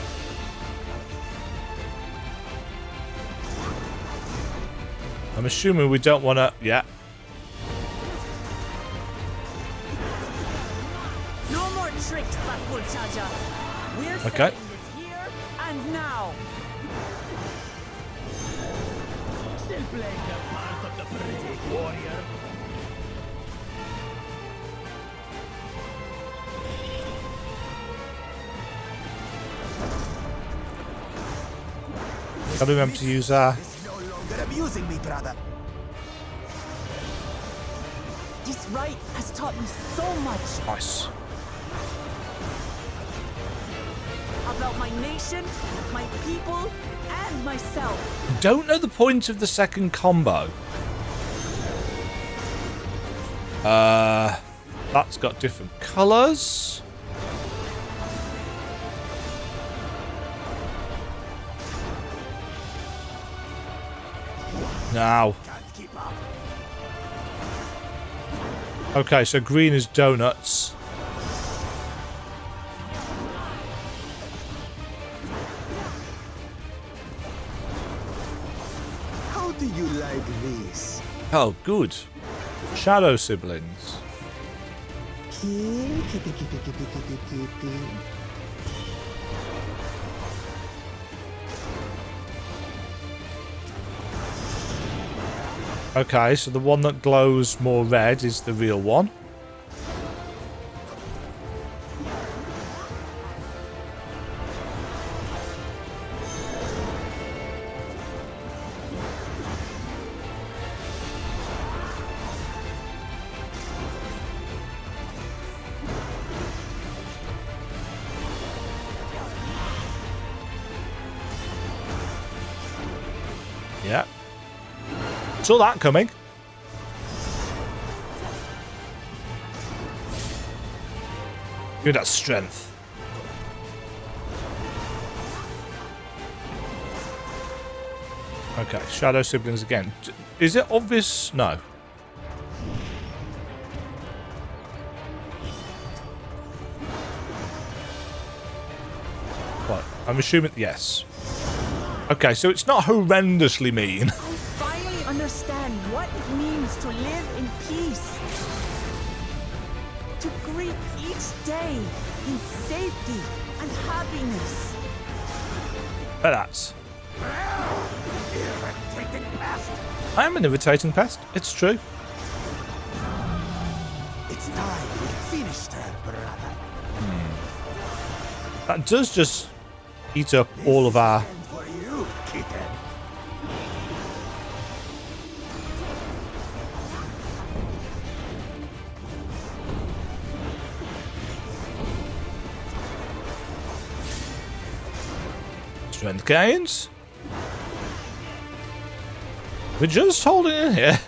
I'm assuming we don't want to... Yeah. No more tricks, Blackpool Charger. We're Okay. settling this here and now. Still playing the part of the pretty warrior. Gotta remember to use our... It's no longer amusing me, brother. This rite has taught me so much Nice. about my nation, my people, and myself. Don't know the point of the second combo. That's got different colours. Now. Can't keep up. Okay, so green is donuts. How do you like this? Oh, good. Shadow siblings. Okay, so the one that glows more red is the real one. Yeah. Saw that coming. Give me that strength. Okay, shadow siblings again. Is it obvious? No. Right, I'm assuming yes. Okay, so it's not horrendously mean. Finally understand what it means to live in peace. To greet each day in safety and happiness. But that's... Irritating pest. I am an irritating pest. It's true. It's time we finished her, brother. That does just eat up all of our... And for you, kitten. Strength gains. We're just holding in here.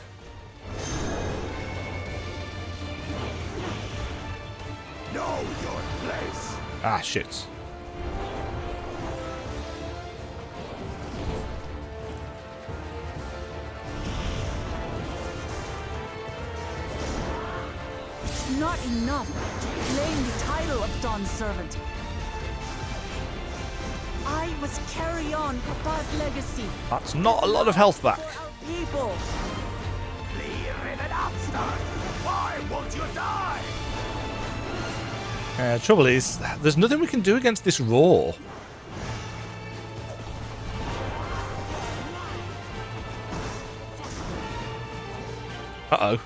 Know your place. Ah, shit. It's not enough to claim the title of Dawn's servant. I must carry on Papa's legacy. That's not a lot of health back. For our people. Clear in an upstart. Why won't you die? Trouble is, there's nothing we can do against this roar. Uh-oh.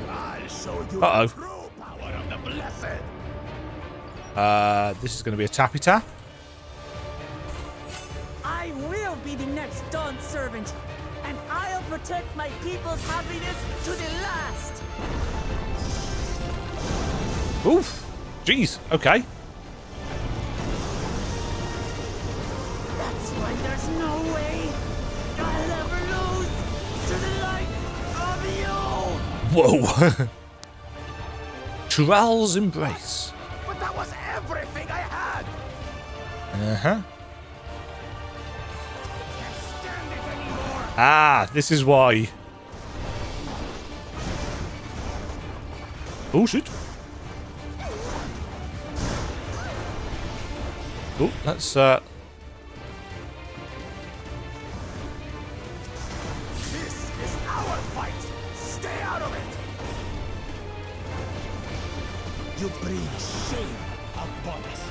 I'll show you Uh-oh. the true power of the blessed. This is going to be a tappy tap. I will be the next Dawn servant, and I'll protect my people's happiness to the last. Oof. Jeez. Okay. That's why there's no way I'll ever lose to the like of you. Whoa. Tral's embrace. But that was everything I had. Uh-huh. Can't stand it anymore. Ah, this is why. Oh, shit. Oh, that's, This is our fight. Stay out of it. You bring shame upon us.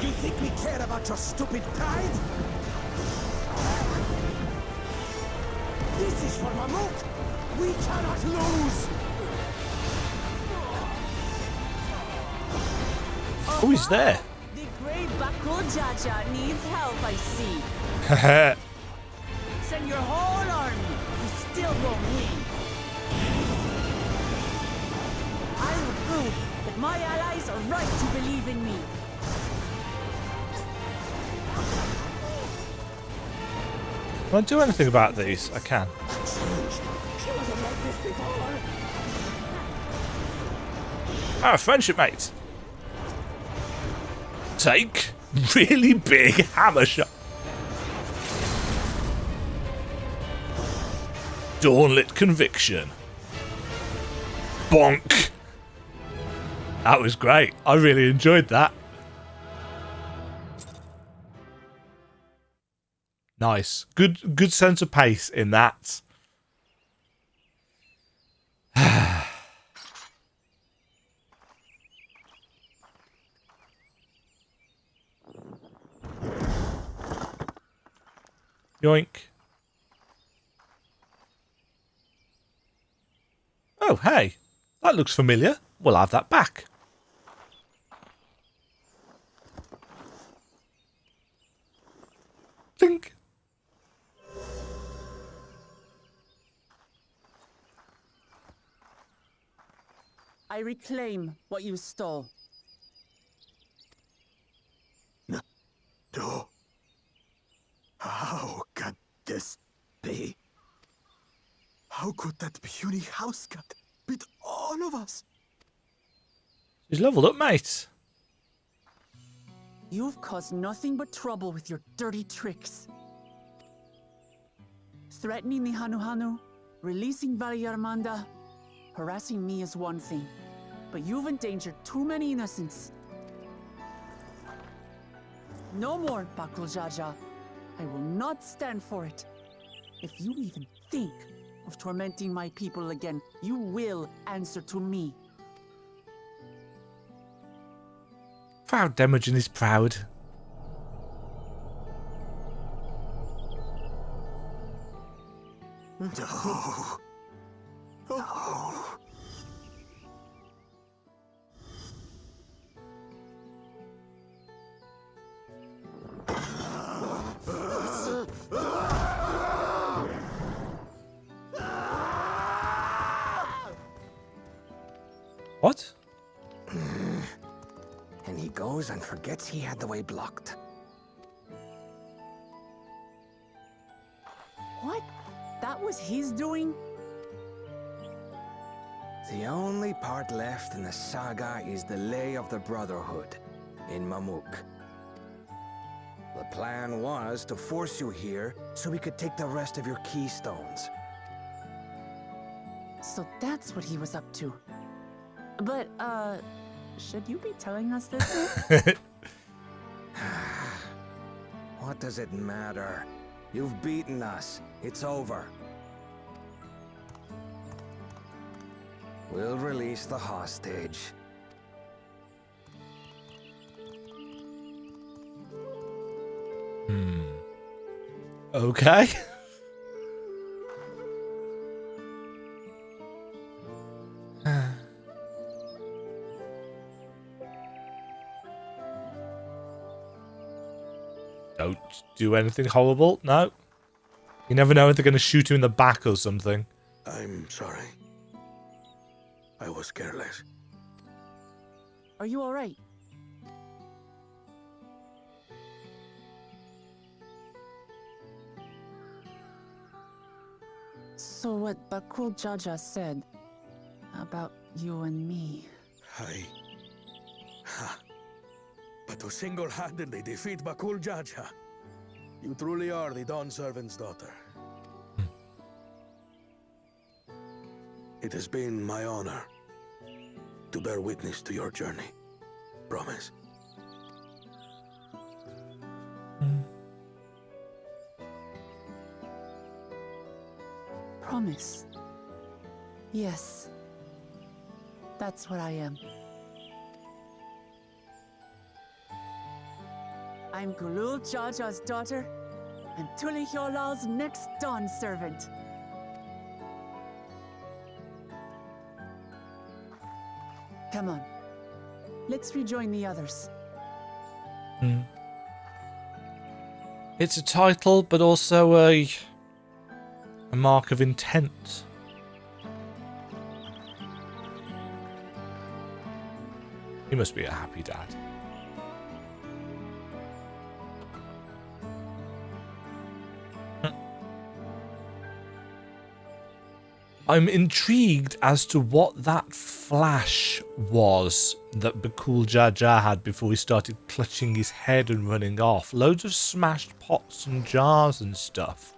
You think we care about your stupid pride? This is for Mamuk! We cannot lose! oh, he's there. The great WUKLAMAAAAT needs help, I see. Send your whole army. You still won't win. I will prove that my allies are right to believe in me. Can I do anything about these? I can. She wasn't like this before! Ah, friendship mate. Take really big hammer shot. Dawnlit conviction. Bonk. That was great. I really enjoyed that. Nice. Good sense of pace in that. Yoink. Oh, hey. That looks familiar. We'll have that back. Think. I reclaim what you stole. No. How can this be? How could that puny house cat beat all of us? He's leveled up, mate. You've caused nothing but trouble with your dirty tricks. Threatening the Hanu, releasing Valley Armanda, harassing me is one thing, but you've endangered too many innocents. No more, WUKLAMAAAAT. I will not stand for it. If you even think of tormenting my people again, you will answer to me. Proud Demajen is proud. No. No. and he goes and forgets he had the way blocked. What? That was his doing? The only part left in the saga is the Lay of the Brotherhood in Mamuk. The plan was to force you here so we could take the rest of your keystones. So that's what he was up to. But, should you be telling us this? What does it matter? You've beaten us. It's over. We'll release the hostage. Okay. Don't do anything horrible. No. You never know if they're going to shoot you in the back or something. I'm sorry. I was careless. Are you alright? So what Bakul Jaja said about you and me. But to single-handedly defeat Bakul Jaja, you truly are the Dawn Servant's daughter. It has been my honor to bear witness to your journey. Promise. Promise. Yes. That's what I am. I'm Gulul Jaja's daughter, and Tuli Hyolal's next Dawn servant. Come on. Let's rejoin the others. It's a title, but also a mark of intent. He must be a happy dad. I'm intrigued as to what that flash was that Bakul Jaja had before he started clutching his head and running off. Loads of smashed pots and jars and stuff.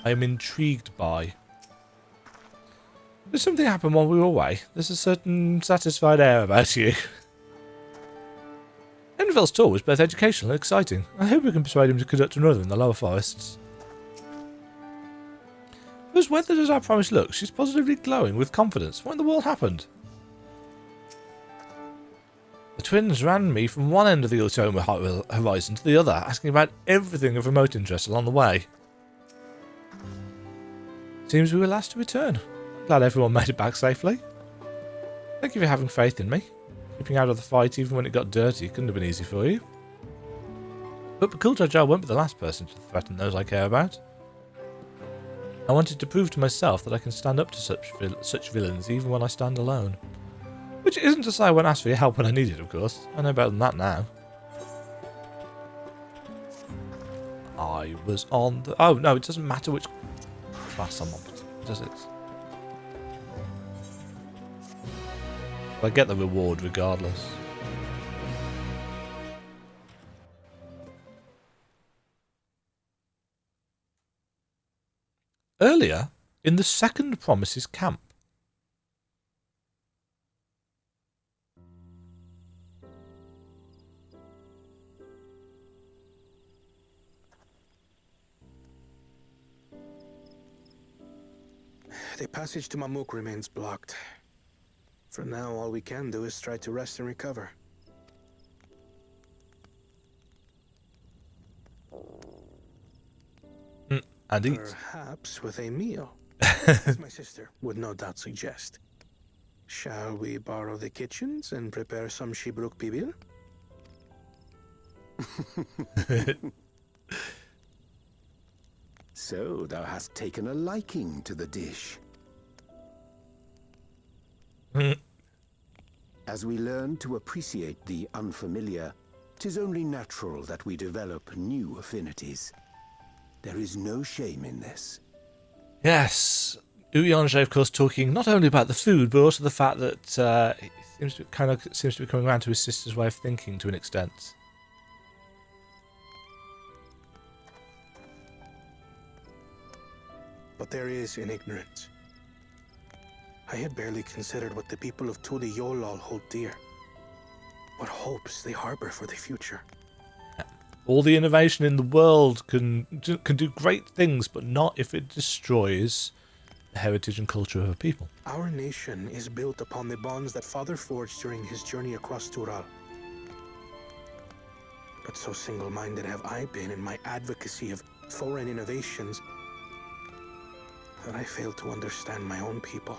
I am intrigued by. There's something happened while we were away. There's a certain satisfied air about you. Envel's tour was both educational and exciting. I hope we can persuade him to conduct another in the lower forests. Whose weather does our promise look? She's positively glowing with confidence. What in the world happened? The twins ran me from one end of the Otoma horizon to the other, asking about everything of remote interest along the way. Seems we were last to return. Glad everyone made it back safely. Thank you for having faith in me. Keeping out of the fight even when it got dirty couldn't have been easy for you. But Bakul Jaja won't be the last person to threaten those I care about. I wanted to prove to myself that I can stand up to such villains even when I stand alone. Which isn't to say I won't ask for your help when I need it, of course. I know better than that now. I was on the... Oh, no, it doesn't matter which class I'm on, does it? I get the reward regardless. Earlier, in the second Promises camp. The passage to Mamuk remains blocked. For now, all we can do is try to rest and recover. And eat. Perhaps with a meal, as my sister would no doubt suggest. Shall we borrow the kitchens and prepare some Shibruk Pibil? So thou hast taken a liking to the dish. As we learn to appreciate the unfamiliar, 'tis only natural that we develop new affinities. There is no shame in this. Yes. Uyanje, of course, talking not only about the food, but also the fact that he seems to be coming around to his sister's way of thinking to an extent. But there is in ignorance. I had barely considered what the people of Tuli Yolal hold dear. What hopes they harbor for the future. All the innovation in the world can do great things, but not if it destroys the heritage and culture of a people. Our nation is built upon the bonds that Father forged during his journey across Tural. But so single-minded have I been in my advocacy of foreign innovations that I fail to understand my own people.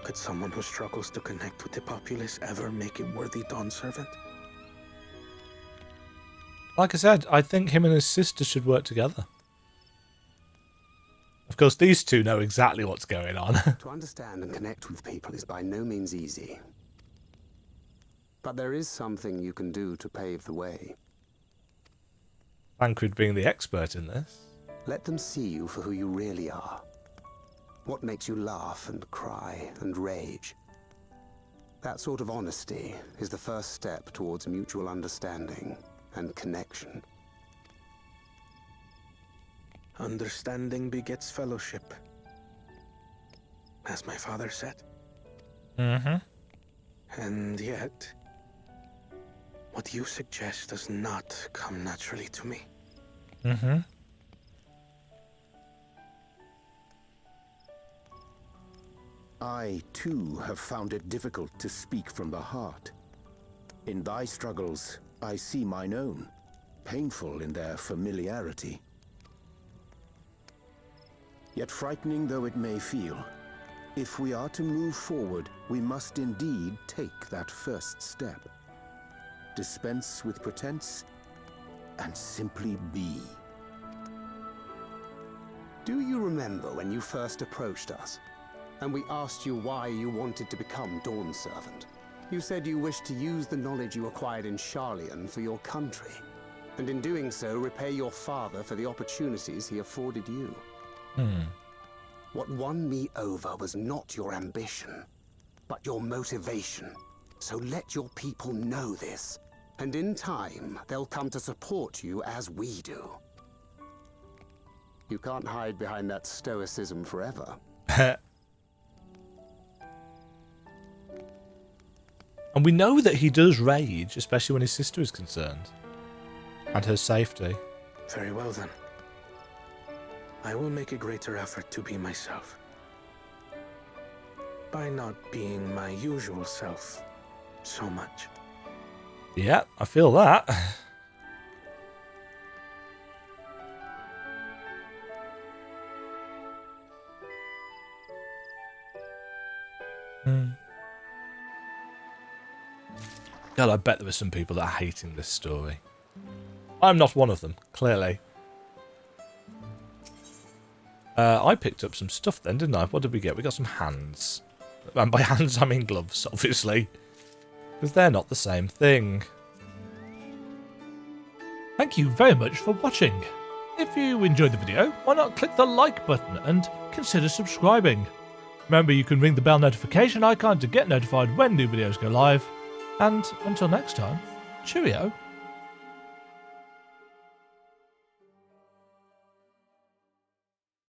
Could someone who struggles to connect with the populace ever make a worthy Dawn servant? Like I said, I think him and his sister should work together. Of course, these two know exactly what's going on. To understand and connect with people is by no means easy. But there is something you can do to pave the way. Tancred being the expert in this. Let them see you for who you really are. What makes you laugh and cry and rage. That sort of honesty is the first step towards mutual understanding and connection. Understanding begets fellowship, as my father said. And yet, what you suggest does not come naturally to me. I, too, have found it difficult to speak from the heart. In thy struggles, I see mine own, painful in their familiarity. Yet frightening though it may feel, if we are to move forward, we must indeed take that first step. Dispense with pretense, and simply be. Do you remember when you first approached us, and we asked you why you wanted to become Dawn Servant? You said you wished to use the knowledge you acquired in Sharlayan for your country, and in doing so repay your father for the opportunities he afforded you. What won me over was not your ambition, but your motivation. So let your people know this, and in time, they'll come to support you as we do. You can't hide behind that stoicism forever. And we know that he does rage, especially when his sister is concerned. And her safety. Very well then. I will make a greater effort to be myself. By not being my usual self so much. Yeah, I feel that. God, I bet there are some people that are hating this story. I'm not one of them, clearly. I picked up some stuff then, didn't I? What did we get? We got some hands. And by hands, I mean gloves, obviously. Because they're not the same thing. Thank you very much for watching. If you enjoyed the video, why not click the like button and consider subscribing. Remember, you can ring the bell notification icon to get notified when new videos go live. And until next time, cheerio.